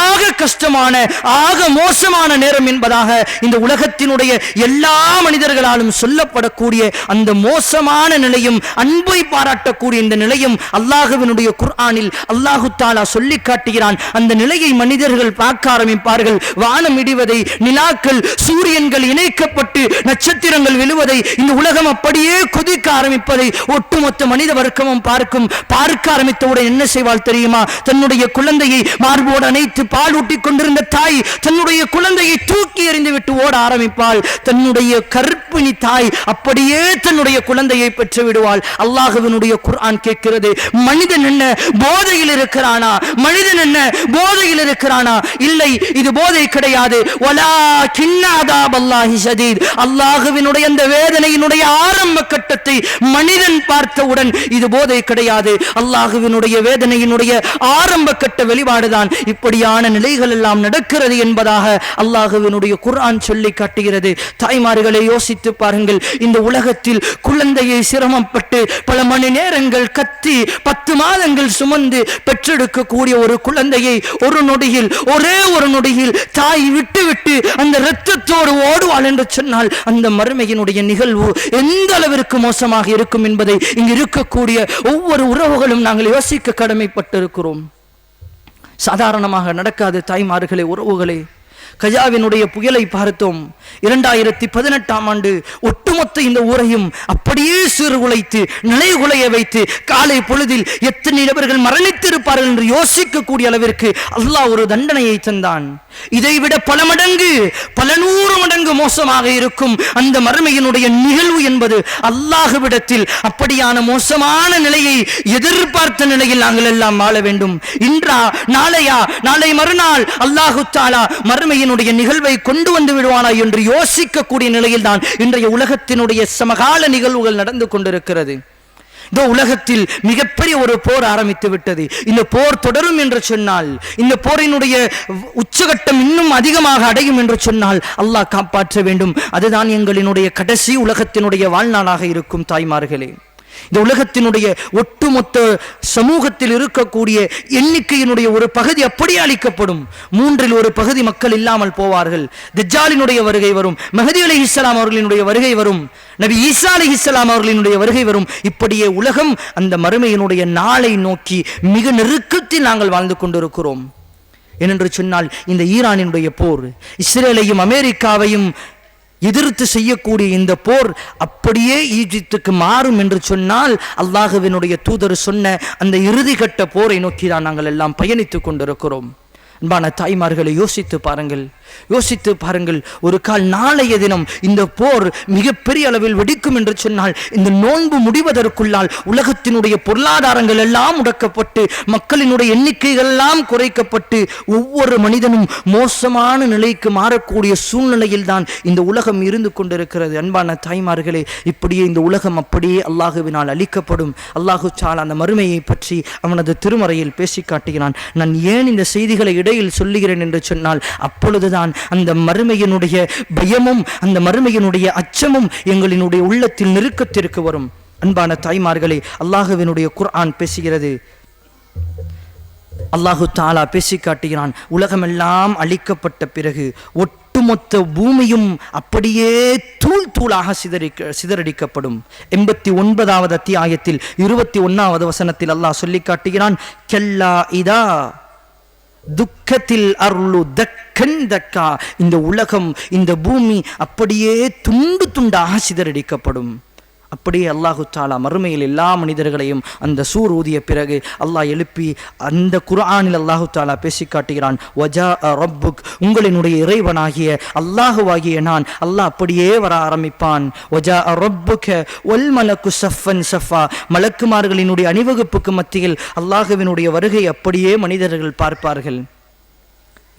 ஆக கஷ்டமான ஆக மோசமான நேரம் என்பதாக இந்த உலகத்தினுடைய எல்லா மனிதர்களாலும் சொல்லப்படக்கூடிய அந்த மோசமான நிலையும் அன்பை பாராட்டக்கூடிய இந்த நிலையும் அல்லாஹ்வினுடைய குர்ஆனில் அல்லாஹு தஆலா சொல்லி காட்டுகிறான். அந்த நிலையை மனிதர்கள் பார்க்க ஆரம்பிப்பார்கள். வானம் இடிவதை, நிலாக்கள் சூரியன்கள் இணைக்கப்பட்டு நட்சத்திரங்கள் விழுவதை, இந்த உலகம் அப்படியே கொதிக்க ஆரம்பிப்பதை ஒட்டுமொத்த மனித வர்க்கமும் பார்க்க ஆரம்பித்தவுடன் என்ன செய்வாள் தெரியுமா? தன்னுடைய குழந்தையை மார்போடு அணைத்து பாலூட்டி கொண்டிருந்த தாய் தன்னுடைய குழந்தையை தூக்கி எறிந்து விட்டு ஓட ஆரம்பிப்பாள். தன்னுடைய கர்ப்பிணி தாய் அப்படியே தன்னுடைய குழந்தையை பெற்று விடுவாள். அல்லாஹ்வினுடைய குர்ஆன் கேட்கிறது, மனிதன் என்ன போதையில் இருக்கிறானா? மனிதன் என்ன போதையில் இருக்கிறானா? இல்லை, இது போதை கிடையாது. வலாகின் அதாபல்லாஹி ஷதீத். அல்லாஹ்வினுடைய அந்த வேதனையினுடைய ஆரம்ப கட்டத்தை மனிதன் பார்த்தவுடன் இது போதை கிடையாது. அல்லாஹ்வினுடைய வேதனையினுடைய ஆரம்ப கட்ட வெளிப்பாடுதான் இப்படியான நிலைகள் எல்லாம் நடக்கிறது என்பதாக அல்லாஹ்வினுடைய குர்ஆன் சொல்லி காட்டுகிறது. தாய்மார்களை யோசித்து பாருங்கள். இந்த உலகத்தில் குழந்தையை சிரமப்பட்டு பல மணி நேரங்கள் கத்தி 10 மாதங்கள் சுமந்து பெற்றெடுக்கக்கூடிய ஒரு குழந்தையை ஒரு நொடியில், ஒரே ஒரு நொடியில் தாய் விட்டு அந்த இரத்தத்தோடு ஓடுவாள் என்று சொன்னால் அந்த மறுமையினுடைய நிகழ்வு எந்த அளவிற்கு மோசமாக இருக்கும் என்பதை இங்கு இருக்கக்கூடிய ஒவ்வொரு உறவுகளும் நாங்கள் யோசிக்க கடமைப்பட்டிருக்கிறோம். சாதாரணமாக நடக்காத தாய்மார்களே, உறவுகளே, கஜாவினுடைய புயலை பார்த்தோம். 2018ஆம் ஆண்டு ஒட்டுமொத்த இந்த ஊரையும் அப்படியே சீர்குலைத்து நிலைகுலைய வைத்து காலை பொழுதில் எத்தனை நபர்கள் மரணித்திருப்பார்கள் என்று யோசிக்கக்கூடிய அளவிற்கு அல்லாஹ் ஒரு தண்டனையை தந்தான். இதைவிட பல மடங்கு, பல 100 மடங்கு மோசமாக இருக்கும் அந்த மறுமையினுடைய நிகழ்வு என்பது அல்லாஹ்விடத்தில் அப்படியான மோசமான நிலையை எதிர்பார்த்த நிலையில் நாங்கள் எல்லாம் வாழ வேண்டும். இன்றா நாளையா, நாளை மறுநாள் அல்லாஹு தஆலா மறுமையினுடைய நிகழ்வை கொண்டு வந்து விடுவானா என்று யோசிக்கக்கூடிய நிலையில் தான் இன்றைய உலகத்தினுடைய சமகால நிகழ்வுகள் நடந்து கொண்டிருக்கிறது. இந்த உலகத்தில் மிகப்பெரிய ஒரு போர் ஆரம்பித்து விட்டது. இந்த போர் தொடரும் என்று சொன்னால், இந்த போரினுடைய உச்சகட்டம் இன்னும் அதிகமாக அடையும் என்று சொன்னால் அல்லாஹ் காப்பாற்ற வேண்டும். அதுதான் எங்களினுடைய கடைசி உலகத்தினுடைய வாழ்நாளாக இருக்கும். தாய்மார்களே, இந்த உலகத்தினுடைய ஒட்டுமொத்த சமூகத்தில் இருக்கக்கூடிய எண்ணிக்கையினுடைய ஒரு பகுதி அப்படியே அளிக்கப்படும். 3இல் 1 பகுதி மக்கள் இல்லாமல் போவார்கள். தஜ்ஜாலினுடைய வருகை வரும், மஹதி அலைஹிஸ்ஸலாம் அவர்களினுடைய வருகை வரும், நபி ஈசா அலைஹிஸ்ஸலாம் அவர்களினுடைய வருகை வரும். இப்படியே உலகம் அந்த மறுமையினுடைய நாளை நோக்கி மிக நெருக்கத்தில் நாங்கள் வாழ்ந்து கொண்டிருக்கிறோம். ஏனென்று சொன்னால், இந்த ஈரானினுடைய போர், இஸ்ரேலையும் அமெரிக்காவையும் எதிர்த்து செய்யக்கூடிய இந்த போர் அப்படியே ஈஜிப்துக்கு மாறும் என்று சொன்னால், அல்லாஹ்வினுடைய தூதர் சொன்ன அந்த இறுதிக்கட்ட போரை நோக்கி தான் நாங்கள் எல்லாம் பயணித்துக் கொண்டிருக்கிறோம். அன்பான தாய்மார்களை யோசித்து பாருங்கள். ஒரு கால் நாளைய தினம் இந்த போர் மிகப்பெரிய அளவில் வெடிக்கும் என்று சொன்னால், இந்த நோன்பு முடிவதற்குள்ளால் உலகத்தினுடைய பொருளாதாரங்கள் எல்லாம் முடக்கப்பட்டு, மக்களினுடைய எண்ணிக்கைகள் எல்லாம் குறைக்கப்பட்டு, ஒவ்வொரு மனிதனும் மோசமான நிலைக்கு மாறக்கூடிய சூழ்நிலையில் தான் இந்த உலகம் இருந்து கொண்டிருக்கிறது. அன்பான தாய்மார்களே, இப்படியே இந்த உலகம் அப்படியே அல்லாஹுவினால் அழிக்கப்படும். அல்லாஹு தஆலா அந்த மறுமையை பற்றி அவனது திருமறையில் பேசி காட்டுகிறான். நான் ஏன் இந்த செய்திகளை இடையில் சொல்லுகிறேன் என்று சொன்னால், அப்பொழுதுதான் அந்த மறுமையினுடைய பயமும் அந்த மறுமையினுடைய அச்சமும் எங்களினுடைய உள்ளத்தில் நெருக்கத்திற்கு வரும். அன்பான தாய்மார்களே, அல்லாஹ்வினுடைய குர்ஆன் பேசுகிறது. அல்லாஹு தஆலா பேசி காட்டுகிறான், உலகமெல்லாம் அழிக்கப்பட்ட பிறகு ஒட்டுமொத்த பூமியும் அப்படியே தூளாக சிதறடிக்கப்படும். 89வது அத்தியாயத்தில் 21வது வசனத்தில் அல்லாஹ் சொல்லி காட்டுகிறான், கல்லா இதா துக்கத்தில் அருளு தக்கன் தக்கா. இந்த உலகம், இந்த பூமி அப்படியே துண்டாக சிதறடிக்கப்படும். அப்படியே அல்லாஹு தாலா மறுமையில் எல்லா மனிதர்களையும் அந்த சூர் ஊதிய பிறகு அல்லாஹ் எழுப்பி அந்த குர்ஆனில் அல்லாஹு தாலா பேசி காட்டுகிறான், வஜா ரப்புக், உங்களினுடைய இறைவனாகிய அல்லாஹுவாகிய நான். அல்லாஹ் அப்படியே வர ஆரம்பிப்பான். வஜா ரப்புக வல் மலக்கு சஃபன் சஃபா, மலக்குமார்களினுடைய அணிவகுப்புக்கு மத்தியில் அல்லாஹுவினுடைய வருகை அப்படியே மனிதர்கள் பார்ப்பார்கள்.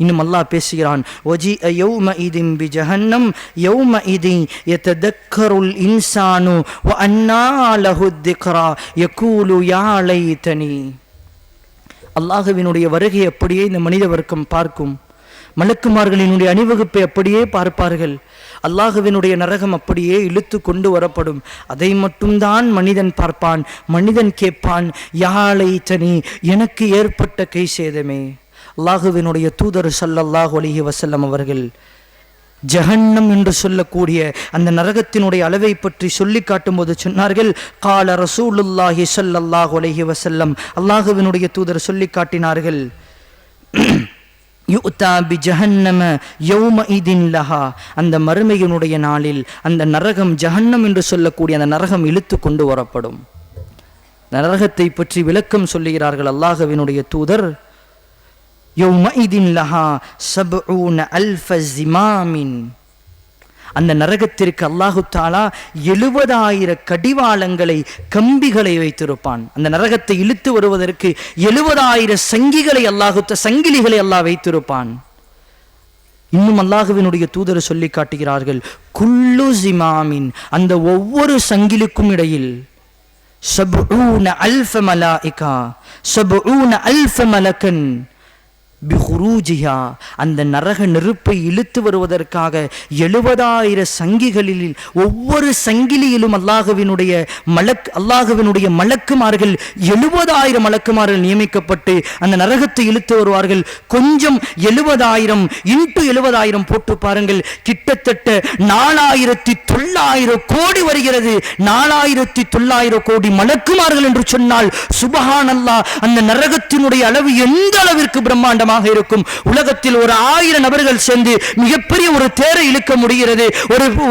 இன்னும் அல்லாஹ் பேசுகிறான், வஜிஅ யௌமஇதின் பிஜஹன்னம் யௌமஇதின் யததக்கருல் இன்சானு வ அன்னா லஹு திக்ரா யகூலு யா லைதனி. அல்லாஹ்வினுடைய வருகை அப்படியே இந்த மனித வர்க்கம் பார்க்கும். மலக்குமார்களினுடைய அணிவகுப்பை அப்படியே பார்ப்பார்கள். அல்லாஹுவினுடைய நரகம் அப்படியே இழுத்து கொண்டு வரப்படும். அதை மட்டும்தான் மனிதன் பார்ப்பான். மனிதன் கேட்பான், யா லைதனி, எனக்கு ஏற்பட்ட கை சேதமே. அல்லாஹுவினுடைய தூதர் ஸல்லல்லாஹு அலைஹி வஸல்லம் அவர்கள் ஜஹன்னம் என்று சொல்லக்கூடிய அந்த நரகத்தினுடைய அளவை பற்றி சொல்லி காட்டும் போது சொன்னார்கள், கால ரசூலுல்லாஹி ஸல்லல்லாஹு அலைஹி வஸல்லம், அல்லாஹுவினுடைய தூதர் சொல்லி காட்டினார்கள், யுத்தா பி ஜஹன்னம யௌமஇதின் லஹா, அந்த மறுமையினுடைய நாளில் அந்த நரகம், ஜஹன்னம் என்று சொல்லக்கூடிய அந்த நரகம் இழுத்து கொண்டு வரப்படும். நரகத்தை பற்றி விளக்கம் சொல்லுகிறார்கள் அல்லாஹுவினுடைய தூதர், யௌமஇதின் லஹா சப்ஊன அல்ஃப ஜிமாமின், அந்த நரகத்திற்கு அல்லாஹு தாலா 70,000 கடிவாளங்களை, கம்பிகளை வைத்திருப்பான். அந்த நரகத்தை இழுத்து வருவதற்கு 70,000 சங்கிலிகளை அல்லாஹ் வைத்திருப்பான். இன்னும் அல்லாஹுவினுடைய தூதர் சொல்லி காட்டுகிறார்கள், குல்லு ஜிமாமின், அந்த ஒவ்வொரு சங்கிலிக்கும் இடையில் சப்ஊன அல்ஃப மலாயிகா சப்ஊன அல்ஃப மலக்கன் பிஹுரூஜிஹா, அந்த நரக நெருப்பை இழுத்து வருவதற்காக 70,000 சங்கிகளில் ஒவ்வொரு சங்கிலியிலும் அல்லாஹுவினுடைய மலக்குமார்கள் 70,000 மலக்குமார்கள் நியமிக்கப்பட்டு அந்த நரகத்தை இழுத்து வருவார்கள். கொஞ்சம் 70,000 இன்ட்டு 70,000 போட்டு பாருங்கள், கிட்டத்தட்ட 4,900 கோடி வருகிறது. 4,900 கோடி மலக்குமார்கள் என்று சொன்னால் சுபஹானல்லாஹ், அந்த நரகத்தினுடைய அளவு எந்த அளவிற்கு பிரம்மாண்டம் இருக்கும். உலகத்தில் ஒரு 1000 நபர்கள் சேர்ந்து மிகப்பெரிய ஒரு தேரை இழுக்க முடிகிறது,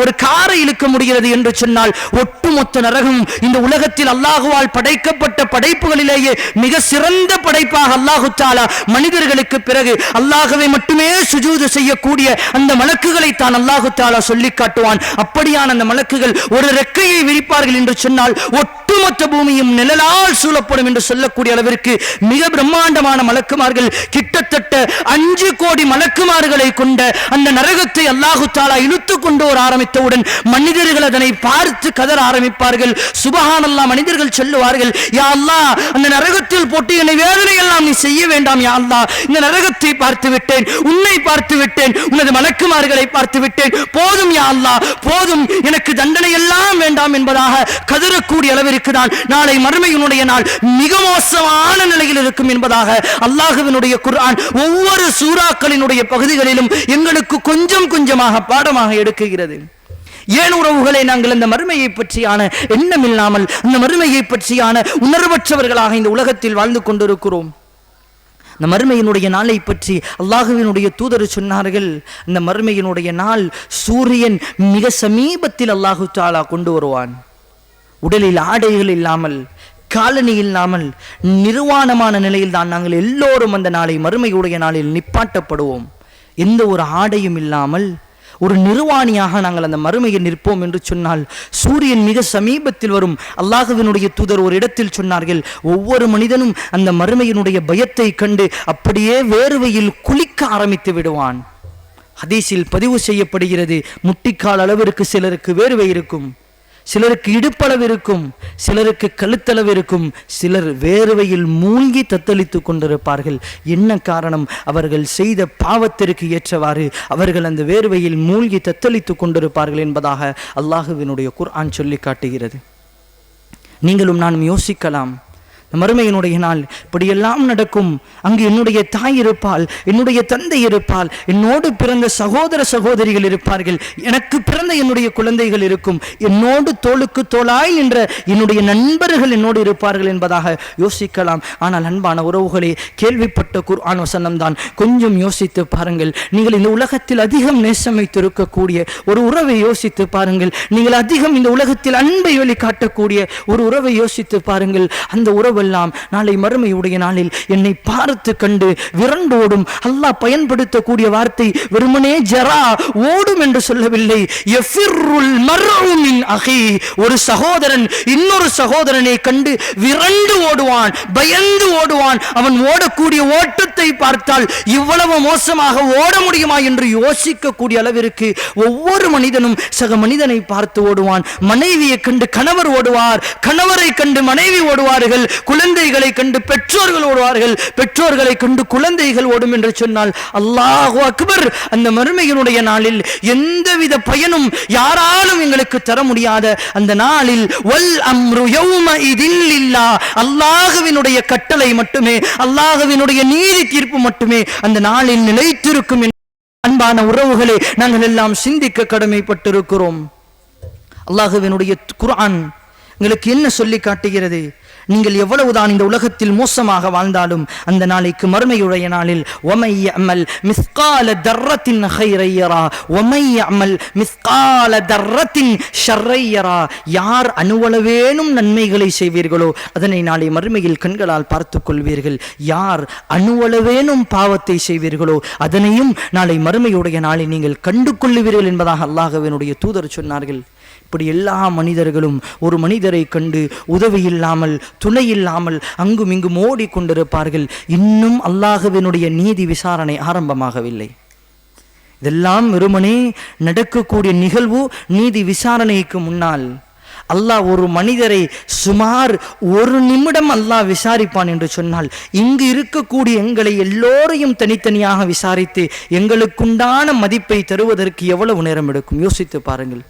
ஒரு காரை இழுக்க முடிகிறது என்று சொன்னால், ஒட்டுமொத்த நரகம் இந்த உலகத்தில் அல்லாஹுவால் படைக்கப்பட்ட படைப்புகளிலேயே மிக சிறந்த படைப்பாக அல்லாஹு தஆலா மனிதர்களுக்கு பிறகு அல்லாஹ்வை மட்டுமே சுஜூது செய்யக்கூடிய அந்த மலக்குகளை தான் அல்லாஹு தஆலா சொல்லி காட்டுவான். அப்படியான அந்த மலக்குகள் ஒரு ரெக்கையை விரிப்பார்கள் என்று சொன்னால் ஒட்டுமொத்த பூமியும் நிழலால் சூழப்படும் என்று சொல்லக்கூடிய அளவிற்கு மிக பிரம்மாண்டமான மலக்குமார்கள், கிட்டத்தட்ட 5 கோடி மலக்குமார்களை கொண்ட அந்த நரகத்தை அல்லாஹு தஆலா இழுத்து கொண்டு வர ஆரம்பித்தவுடன் மனிதர்கள் அதனை பார்த்து கதற ஆரம்பிப்பார்கள். சுபஹானல்லாஹ், மனிதர்கள் சொல்லுவார்கள், யா அல்லாஹ், அந்த நரகத்தில் போட்டு என்னை வேதனை எல்லாம் நீ செய்ய வேண்டாம் யா அல்லாஹ், இந்த நரகத்தை பார்த்து விட்டேன், உன்னை பார்த்து விட்டேன், உனது மலக்குமார்களை பார்த்து விட்டேன், போதும் யா அல்லாஹ், போதும், எனக்கு தண்டனை எல்லாம் வேண்டாம் என்பதாக கதறக்கூடிய அளவிற்கு தான் நாளை மறுமையினுடைய நாள் மிக மோசமான நிலையில் இருக்கும் என்பதாக அல்லாஹ்வினுடைய குர்ஆன் ஒவ்வொரு சூறாக்களினுடைய பகுதிகளிலும் எங்களுக்கு கொஞ்சம் கொஞ்சமாக பாடமாக எடுக்குகிறது. ஏன் உறவுகளை நாங்கள் அந்த மறுமையை பற்றியான எண்ணம் இல்லாமல், அந்த மறுமையை பற்றியான உணர்வற்றவர்களாக இந்த உலகத்தில் வாழ்ந்து கொண்டிருக்கிறோம்? இந்த மறுமையினுடைய நாளை பற்றி அல்லாஹுவினுடைய தூதர் சொன்னார்கள், இந்த மறுமையினுடைய நாள் சூரியன் மிக சமீபத்தில் அல்லாஹு தஆலா கொண்டு வருவான். உடலில் ஆடைகள் இல்லாமல், காலணி இல்லாமல், நிர்வாணமான நிலையில் தான் நாங்கள் எல்லோரும் அந்த நாளை, மறுமையுடைய நாளில் நிப்பாட்டப்படுவோம். எந்த ஒரு ஆடையும் இல்லாமல் ஒரு நிர்வாணியாக நாங்கள் அந்த மறுமையில் நிற்போம் என்று சொன்னால், சூரியன் மிக சமீபத்தில் வரும். அல்லாஹுவினுடைய தூதர் ஒரு இடத்தில் சொன்னார்கள், ஒவ்வொரு மனிதனும் அந்த மறுமையினுடைய பயத்தை கண்டு அப்படியே வேர்வையில் குளிக்க ஆரம்பித்து விடுவான். ஹதீஸில் பதிவு செய்யப்படுகிறது, முட்டிக்கால் அளவிற்கு சிலருக்கு வேர்வை இருக்கும், சிலருக்கு இடுப்பளவு இருக்கும், சிலருக்கு கழுத்தளவு இருக்கும், சிலர் வேர்வையில் மூழ்கி தத்தளித்துக் கொண்டிருப்பார்கள். என்ன காரணம்? அவர்கள் செய்த பாவத்திற்கு ஏற்றவாறு அவர்கள் அந்த வேர்வையில் மூழ்கி தத்தளித்துக் கொண்டிருப்பார்கள் என்பதாக அல்லாஹுவினுடைய குர்ஆன் சொல்லி காட்டுகிறது. நீங்களும் நானும் யோசிக்கலாம், மறுமையினுடைய நாள் இப்படியெல்லாம் நடக்கும். அங்கு என்னுடைய தாய் இருப்பாள், என்னுடைய தந்தை இருப்பாள், என்னோடு பிறந்த சகோதர சகோதரிகள் இருப்பார்கள், எனக்கு பிறந்த என்னுடைய குழந்தைகள் இருக்கும், என்னோடு தோளுக்கு தோளாய் என்ற என்னுடைய நண்பர்கள் என்னோடு இருப்பார்கள் என்பதாக யோசிக்கலாம். ஆனால் அன்பான உறவுகளே, கேள்விப்பட்ட குர்ஆன் வசனம் தான். கொஞ்சம் யோசித்து பாருங்கள். நீங்கள் இந்த உலகத்தில் அதிகம் நேசம் வைத்திருக்கக்கூடிய ஒரு உறவை யோசித்து பாருங்கள். நீங்கள் அதிகம் இந்த உலகத்தில் அன்பை வெளிக்காட்டக்கூடிய ஒரு உறவை யோசித்து பாருங்கள். அந்த உறவெல்லாம் நாளை மறுமையுடைய நாளில் என்னை பார்த்து கண்டு விரண்டோடும். அல்லாஹ் பயன்படுத்தக்கூடிய வார்த்தை வெறுமனே ஜரா, ஓடும் என்று சொல்லவில்லை. யஃபிர்ருல் மர்உ மின் அஹி, ஒரு சகோதரன் இன்னொரு சகோதரனை கண்டு விரண்டு ஓடுவான், பயந்து ஓடுவான். அவன் ஓடக்கூடிய ஓட்டத்தை பார்த்தால் இவ்வளவு மோசமாக ஓட முடியுமா என்று யோசிக்கக்கூடிய அளவிற்கு ஒவ்வொரு மனிதனும் சக மனிதனை பார்த்து ஓடுவான். மனைவியை கண்டு கணவர் ஓடுவார், கணவரை கண்டு மனைவி ஓடுவார்கள், குழந்தைகளை கண்டு பெற்றோர்கள் ஓடுவார்கள், பெற்றோர்களை கண்டு குழந்தைகள் ஓடும் என்று சொன்னால் அல்லாஹு அக்பர். அந்த மறுமையினுடைய நாளில் எந்தவித பயனும் யாராலும் எங்களுக்கு தர முடியாத அந்த நாளில் வல் அம்ரு யௌமஇதின் லில்லாஹ், அல்லாஹ்வினுடைய கட்டளை மட்டுமே, அல்லாஹ்வினுடைய நீதி தீர்ப்பு மட்டுமே அந்த நாளில் நிலைத்திருக்கும். அன்பான உறவுகளே, நாங்கள் எல்லாம் சிந்திக்க கடமைப்பட்டிருக்கிறோம். அல்லாஹ்வினுடைய குர்ஆன் உங்களுக்கு என்ன சொல்லி காட்டுகிறது? நீங்கள் எவ்வளவுதான் இந்த உலகத்தில் மோசமாக வாழ்ந்தாலும் அந்த நாளைக்கு மறுமையுடைய நாளில் வமை யஅமல் மிஸ்கால தர்ரத்தின் கைரை யரா வமை யஅமல் மிஸ்கால தர்ரத்தின் ஷர்ரை யரா, யார் அணுவளவேனும் நன்மைகளை செய்வீர்களோ அதனை நாளை மறுமையில் கண்களால் பார்த்து கொள்வீர்கள். யார் அணுவளவேனும் பாவத்தை செய்வீர்களோ அதனையும் நாளை மறுமையுடைய நாளில் நீங்கள் கண்டு கொள்ளுவீர்கள் என்பதாக அல்லாஹ்வினுடைய தூதர் சொன்னார்கள். இப்படி எல்லா மனிதர்களும் ஒரு மனிதரை கண்டு உதவி இல்லாமல் துணை இல்லாமல் அங்கும் இங்கும் ஓடிக்கொண்டிருப்பார்கள். இன்னும் அல்லாஹ்வினுடைய நீதி விசாரணை ஆரம்பமாகவில்லை. இதெல்லாம் வெறுமனே நடக்கக்கூடிய நிகழ்வு. நீதி விசாரணைக்கு முன்னால் அல்லாஹ் ஒரு மனிதரை சுமார் 1 நிமிடம் அல்லாஹ் விசாரிப்பான் என்று சொன்னால், இங்கு இருக்கக்கூடிய எங்களை எல்லோரையும் தனித்தனியாக விசாரித்து எங்களுக்குண்டான மதிப்பை தருவதற்கு எவ்வளவு நேரம் எடுக்கும்? யோசித்து பாருங்கள்.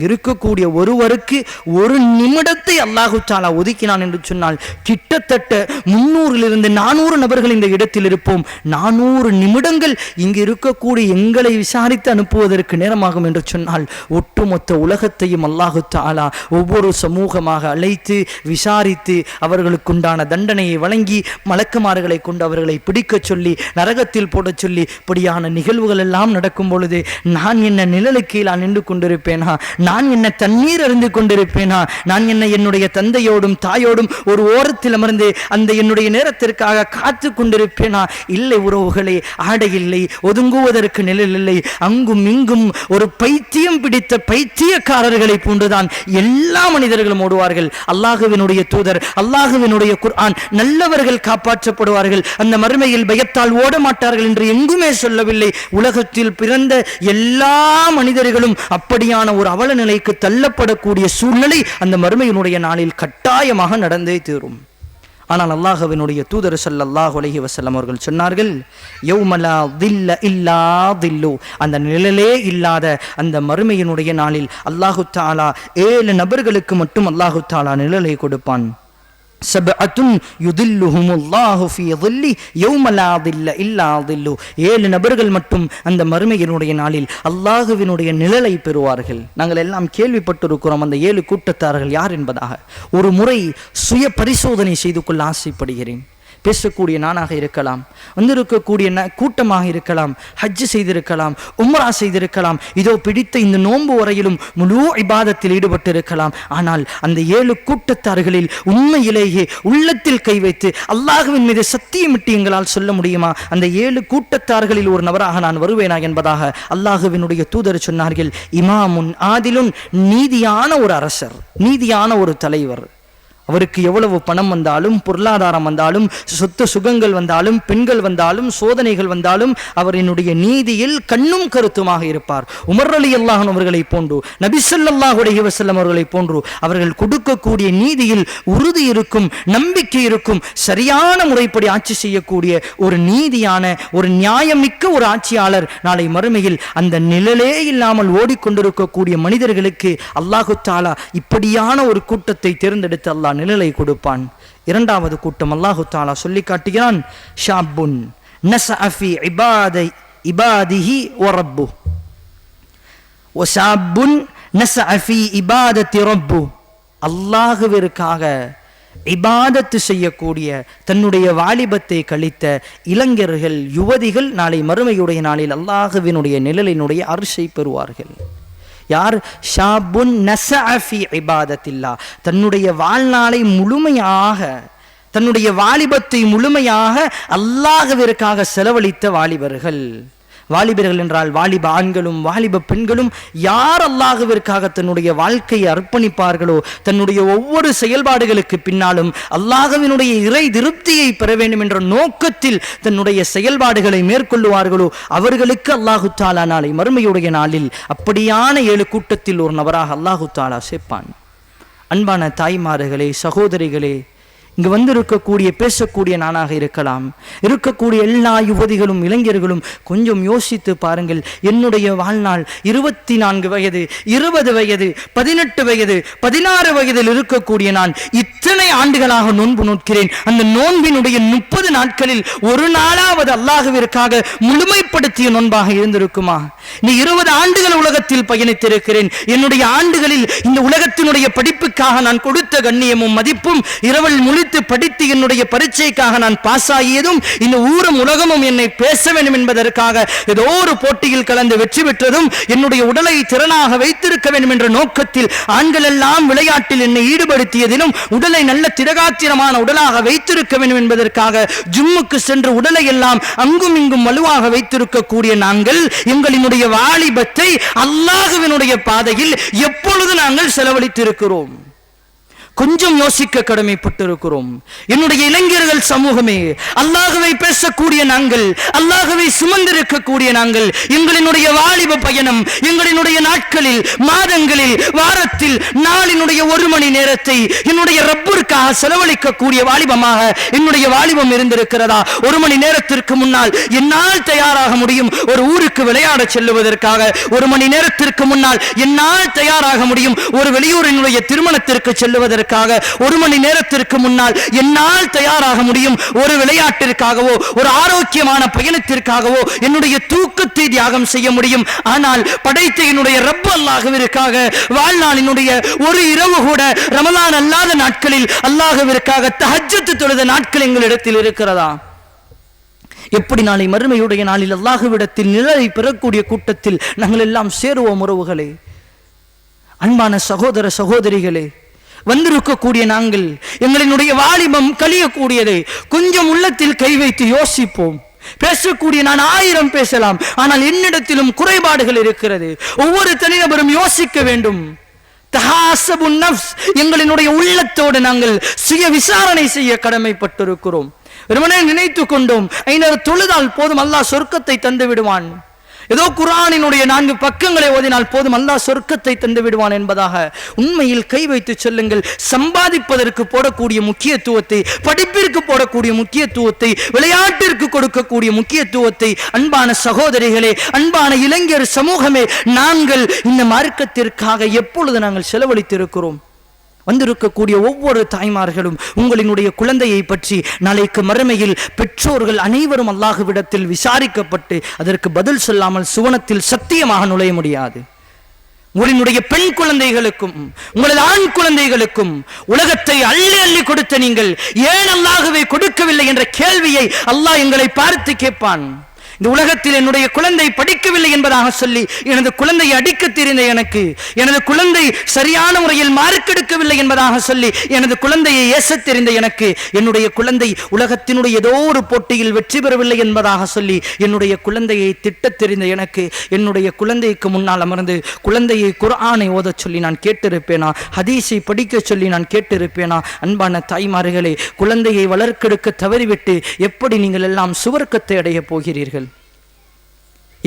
இருக்கக்கூடிய ஒருவருக்கு 1 நிமிடத்தை அல்லாஹு தஆலா ஒதுக்கினான் என்று சொன்னால் கிட்டத்தட்ட 300 400 நபர்கள் இந்த இடத்தில் இருப்போம். 400 நிமிடங்கள் இங்கு இருக்கக்கூடிய எங்களை விசாரித்து அனுப்புவதற்கு நேரமாகும் என்று சொன்னால் ஒட்டுமொத்த உலகத்தையும் அல்லாஹு தஆலா ஒவ்வொரு சமூகமாக அழைத்து விசாரித்து அவர்களுக்குண்டான தண்டனையை வழங்கி மலக்குமார்களை கொண்டு அவர்களை பிடிக்க சொல்லி நரகத்தில் போட சொல்லி இப்படியான நிகழ்வுகள் எல்லாம் நடக்கும் பொழுது நான் என்ன நிழலுக்கு கீழே நின்று கொண்டிருப்பேனா? நான் என்ன தண்ணீர் அருந்து கொண்டிருப்பேனா? நான் என்ன என்னுடைய தந்தையோடும் தாயோடும் ஒரு ஓரத்தில் அமர்ந்து அந்த என்னுடைய நேரத்திற்காக காத்து கொண்டிருப்பேனா? இல்லை உறவுகளே, ஆடை இல்லை, ஒதுங்குவதற்கு நிழல் இல்லை. அங்கும் இங்கும் ஒரு பைத்தியம் பிடித்த பைத்தியக்காரர்களை போன்றுதான் எல்லா மனிதர்களும் ஓடுவார்கள். அல்லாஹ்வினுடைய தூதர், அல்லாஹ்வினுடைய குர்ஆன், நல்லவர்கள் காப்பாற்றப்படுவார்கள், அந்த மறுமையில் பயத்தால் ஓட மாட்டார்கள் என்று எங்குமே சொல்லவில்லை. உலகத்தில் பிறந்த எல்லா மனிதர்களும் அப்படியான ஒரு அவல நிலைக்கு தள்ளப்படக்கூடிய சூழ்நிலை அந்த மறுமையினுடைய நாளில் கட்டாயமாக நடந்தே தீரும். ஆனால் அல்லாஹ்வினுடைய தூதர் ஸல்லல்லாஹு அலைஹி வஸல்லம் அவர்கள் சொன்னார்கள், யௌமலா தில்ல இல்லா தில்லு, அந்த நிழலே இல்லாத அந்த மறுமையினுடைய நாளில் அல்லாஹு தஆலா 7 நபர்களுக்கு மட்டும் அல்லாஹு தஆலா நிழலை கொடுப்பான். சபஅத்துன் யுதில்லுஹுமுல்லாஹு ஃபீ ظில்லி யௌம லா ظில்ல இல்லா ظில்லு, 7 நபர்கள் மட்டும் அந்த மறுமையினுடைய நாளில் அல்லாஹ்வினுடைய நிழலை பெறுவார்கள். நாங்கள் எல்லாம் கேள்விப்பட்டிருக்கிறோம் அந்த 7 கூட்டத்தார்கள் யார் என்பதாக. ஒரு முறை சுய பரிசோதனை செய்து கொள்ள ஆசைப்படுகிறேன். பேசக்கூடிய நானாக இருக்கலாம், வந்திருக்கக்கூடிய கூட்டமாக இருக்கலாம், ஹஜ் செய்திருக்கலாம், உம்ரா செய்திருக்கலாம், இதோ பிடித்த இந்த நோன்பு வரையிலும் முழு இபாதத்தில் ஈடுபட்டிருக்கலாம். ஆனால் அந்த 7 கூட்டத்தார்களில் உண்மையிலேயே உள்ளத்தில் கை வைத்து அல்லாஹ்வின் மீது சத்தியமிட்டு எங்களால் சொல்ல முடியுமா அந்த 7 கூட்டத்தார்களில் ஒரு நபராக நான் வருவேனா என்பதாக அல்லாஹ்வினுடைய தூதர் சொன்னார்கள். இமாமுன் ஆதிலுன், நீதியான ஒரு அரசர், நீதியான ஒரு தலைவர். அவருக்கு எவ்வளவு பணம் வந்தாலும், பொருளாதாரம் வந்தாலும், சொத்து சுகங்கள் வந்தாலும், பெண்கள் வந்தாலும், சோதனைகள் வந்தாலும் அவரினுடைய நீதியில் கண்ணும் கருத்துமாக இருப்பார். உமர் ரலியல்லாஹு அன்ஹு அவர்களை போன்று, நபி ஸல்லல்லாஹு அலைஹி வஸல்லம் அவர்களை போன்று அவர்கள் கொடுக்கக்கூடிய நீதியில் உறுதி இருக்கும், நம்பிக்கை இருக்கும். சரியான முறைப்படி ஆட்சி செய்யக்கூடிய ஒரு நீதியான ஒரு நியாயமிக்க ஒரு ஆட்சியாளர் நாளை மறுமையில் அந்த நிழலே இல்லாமல் ஓடிக்கொண்டிருக்கக்கூடிய மனிதர்களுக்கு அல்லாஹு தஆலா இப்படியான ஒரு கூட்டத்தை தேர்ந்தெடுத்து அல்லாஹ் நிழலை கொடுப்பான். இரண்டாவது கூட்டம் அல்லாஹு தஆலா சொல்லி காட்டுகிறான், ஷாப்புன் நஸஅ ஃபீ இபாதிஹி வ ரப்புஹ் வ ஷாப்புன் நஸஅ ஃபீ இபாதத்தி ரப்புஹ். அல்லாஹ்விற்காக இபாதத்து செய்யக்கூடிய தன்னுடைய வாலிபத்தை கழித்த இளைஞர்கள், யுவதிகள் நாளை மறுமையுடைய நாளில் அல்லாஹ்வினுடைய நிழலினுடைய அர்ஷை பெறுவார்கள். யார்? ஷாபுன் நஸஅ ஃபீ இபாதத்தில்லாஹ், தன்னுடைய வாழ்நாளை முழுமையாக, தன்னுடைய வாலிபத்தை முழுமையாக அல்லாஹ்விற்காக செலவழித்த வாலிபர்கள். வாலிபர்கள் என்றால் வாலிப ஆண்களும் வாலிப பெண்களும் யார் அல்லாஹ்விற்காக தன்னுடைய வாழ்க்கையை அர்ப்பணிப்பார்களோ, தன்னுடைய ஒவ்வொரு செயல்பாடுகளுக்கு பின்னாலும் அல்லாஹ்வினுடைய இறை திருப்தியை பெற வேண்டும் என்ற நோக்கத்தில் தன்னுடைய செயல்பாடுகளை மேற்கொள்ளுவார்களோ அவர்களுக்கு அல்லாஹு தஆலா நாளை மறுமையுடைய நாளில் அப்படியான 7 கூட்டத்தில் ஒரு நபராக அல்லாஹு தஆலா சேர்ப்பான். அன்பான தாய்மார்களே, சகோதரிகளே, இங்கு வந்திருக்கக்கூடிய பேசக்கூடிய நானாக இருக்கலாம், இருக்கக்கூடிய எல்லா யுவதிகளும் இளைஞர்களும் கொஞ்சம் யோசித்து பாருங்கள். என்னுடைய வாழ்நாள் 24 வயது, 20 வயது, 18 வயது, 16 வயதில் இருக்கக்கூடிய நான் இத்தனை ஆண்டுகளாக நோன்பு நோக்கிறேன். அந்த நோன்பினுடைய 30 நாட்களில் ஒரு நாளாவது அல்லாஹ்விற்காக முழுமைப்படுத்திய நோன்பாக இருந்திருக்குமா? நீ 20 ஆண்டுகள் உலகத்தில் பயணித்திருக்கிறேன். என்னுடைய ஆண்டுகளில் இந்த உலகத்தினுடைய படிப்புக்காக நான் கொடுத்த கண்ணியமும் மதிப்பும், இரவல் முழித்து படித்து என்னுடைய பரீட்சைக்காக நான் பாஸ் ஆகியதும், இந்த ஊரும் உலகமும் என்னை பேச வேண்டும் என்பதற்காக ஏதோ ஒரு போட்டியில் கலந்து வெற்றி பெற்றதும், என்னுடைய உடலை திறனாக வைத்திருக்க வேண்டும் என்ற நோக்கத்தில் ஆண்கள் எல்லாம் விளையாட்டில் என்னை ஈடுபடுத்தியதிலும், உடலை நல்ல திடகாத்திரமான உடலாக வைத்திருக்க வேண்டும் என்பதற்காக ஜிம்முக்கு சென்று உடலை எல்லாம் அங்கும் இங்கும் வலுவாக வைத்திருக்கக்கூடிய நாங்கள் எங்களினுடைய வாலிபத்தை அல்லாஹ்வினுடைய பாதையில் எப்பொழுது நாங்கள் செலவழித்திருக்கிறோம்? கொஞ்சம் யோசிக்க கடமைப்பட்டிருக்கிறோம். என்னுடைய இளைஞர்கள் சமூகமே, அல்லாஹ்வை பேசக்கூடிய நாங்கள், அல்லாஹ்வை சுமந்திருக்கக்கூடிய நாங்கள், எங்களினுடைய வாலிப பயணம் எங்களினுடைய நாட்களில், மாதங்களில், வாரத்தில், நாளினுடைய 1 மணி நேரத்தை என்னுடைய ரப்பிற்காக செலவழிக்கக்கூடிய வாலிபமாக என்னுடைய வாலிபம் இருந்திருக்கிறதா? 1 மணி நேரத்திற்கு முன்னால் என்னால் தயாராக முடியும் ஒரு ஊருக்கு விளையாட செல்லுவதற்காக. 1 மணி நேரத்திற்கு முன்னால் என்னால் தயாராக முடியும் ஒரு வெளியூரினுடைய திருமணத்திற்கு செல்லுவதற்காக. 1 மணி நேரத்திற்கு முன்னால் என்னால் தயாராக முடியும் ஒரு விளையாட்டிற்காகவோ ஒரு ஆரோக்கியமான பயணத்திற்காகவோ என்னுடைய தூக்கத்தை தியாகம் செய்ய முடியும். ஆனால் படைத்த என்னுடைய ரப் அல்லாஹ்விற்காக வாழ்நாளினுடைய ஒரு இரவு கூட ரமலான் அல்லாத நாட்களில் அல்லாஹ்விற்காக தஹஜ்ஜத் தொழுத நாட்கள் எங்களிடத்தில் இருக்கிறதா? எப்படி நாளை மறுமையுடைய நாளில் அல்லாஹ்விடத்தில் நிழலை பெறக்கூடிய கூட்டத்தில் நாங்கள் எல்லாம் சேருவோம்? உறவுகளே, அன்பான சகோதர சகோதரிகளே, வந்திருக்கக்கூடிய நாங்கள் எங்களினுடைய வாலிபம் கழியக்கூடியதை கொஞ்சம் உள்ளத்தில் கை வைத்து யோசிப்போம். பேசக்கூடிய நான் 1000 பேசலாம், ஆனால் என்னிடத்திலும் குறைபாடுகள் இருக்கிறது. ஒவ்வொரு தனிநபரும் யோசிக்க வேண்டும். தஹாசபுன் நஃப்ஸ், எங்களினுடைய உள்ளத்தோடு நாங்கள் சுய விசாரணை செய்ய கடமைப்பட்டிருக்கிறோம். வெறுமனே நினைத்து கொண்டோம் 5 தொழுதால் போதும் அல்லாஹ் சொர்க்கத்தை தந்து விடுவான், ஏதோ குர்ஆனினுடைய 4 பக்கங்களை ஓதினால் போதும் அல்லாஹ் சொர்க்கத்தை தந்து விடுவான் என்பதாக உண்மையில் கை வைத்து சொல்லுங்கள். சம்பாதிப்பதற்கு போடக்கூடிய முக்கியத்துவத்தை, படிப்பிற்கு போடக்கூடிய முக்கியத்துவத்தை, விளையாட்டிற்கு கொடுக்கக்கூடிய முக்கியத்துவத்தை, அன்பான சகோதரிகளே, அன்பான இளைஞர் சமூகமே, நாங்கள் இந்த மார்க்கத்திற்காக எப்பொழுது நாங்கள் செலவழித்திருக்கிறோம்? வந்திருக்கக்கூடிய ஒவ்வொரு தாய்மார்களும் உங்களினுடைய குழந்தையை பற்றி நாளைக்கு மறுமையில் பெற்றோர்கள் அனைவரும் அல்லாஹ்விடத்தில் விசாரிக்கப்பட்டு அதற்கு பதில் சொல்லாமல் சுவனத்தில் சத்தியமாக நுழைய முடியாது. உங்களினுடைய பெண் குழந்தைகளுக்கும் உங்களது ஆண் குழந்தைகளுக்கும் உலகத்தை அள்ளி அள்ளி கொடுத்த நீங்கள் ஏன் அல்லாஹ்வை கொடுக்கவில்லை என்ற கேள்வியை அல்லாஹ் எங்களை பார்த்து கேட்பான். இந்த உலகத்தில் என்னுடைய குழந்தை படிக்கவில்லை என்பதாக சொல்லி எனது குழந்தையை அடிக்க தெரிந்த எனக்கு, எனது குழந்தை சரியான முறையில் மார்க் எடுக்கவில்லை என்பதாக சொல்லி எனது குழந்தையை ஏச தெரிந்த எனக்கு, என்னுடைய குழந்தை உலகத்தினுடைய ஏதோ ஒரு போட்டியில் வெற்றி பெறவில்லை என்பதாக சொல்லி என்னுடைய குழந்தையை திட்டத் தெரிந்த எனக்கு, என்னுடைய குழந்தைக்கு முன்னால் அமர்ந்து குழந்தையை குர்ஆனை ஓதச் சொல்லி நான் கேட்டிருப்பேனா? ஹதீஸை படிக்க சொல்லி நான் கேட்டிருப்பேனா? அன்பான தாய்மார்களே, குழந்தையை வளர்க்கெடுக்க தவறிவிட்டு எப்படி நீங்கள் எல்லாம் சுவர்க்கத்தை அடைய போகிறீர்கள்?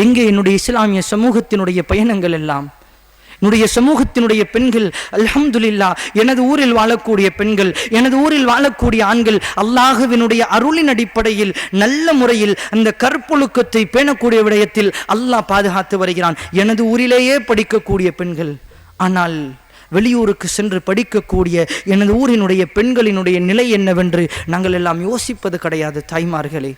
எங்கே என்னுடைய இஸ்லாமிய சமூகத்தினுடைய பயணங்கள் எல்லாம்? என்னுடைய சமூகத்தினுடைய பெண்கள் அல்ஹம்துலில்லாஹ், எனது ஊரில் வாழக்கூடிய பெண்கள், எனது ஊரில் வாழக்கூடிய ஆண்கள் அல்லாஹ்வினுடைய அருளின் அடிப்படையில் நல்ல முறையில் அந்த கற்பொழுக்கத்தை பேணக்கூடிய விடயத்தில் அல்லாஹ் பாதுகாத்து வருகிறான். எனது ஊரிலேயே படிக்கக்கூடிய பெண்கள், ஆனால் வெளியூருக்கு சென்று படிக்கக்கூடிய எனது ஊரினுடைய பெண்களினுடைய நிலை என்னவென்று நாங்கள் எல்லாம் யோசிப்பது கிடையாது. தாய்மார்களே,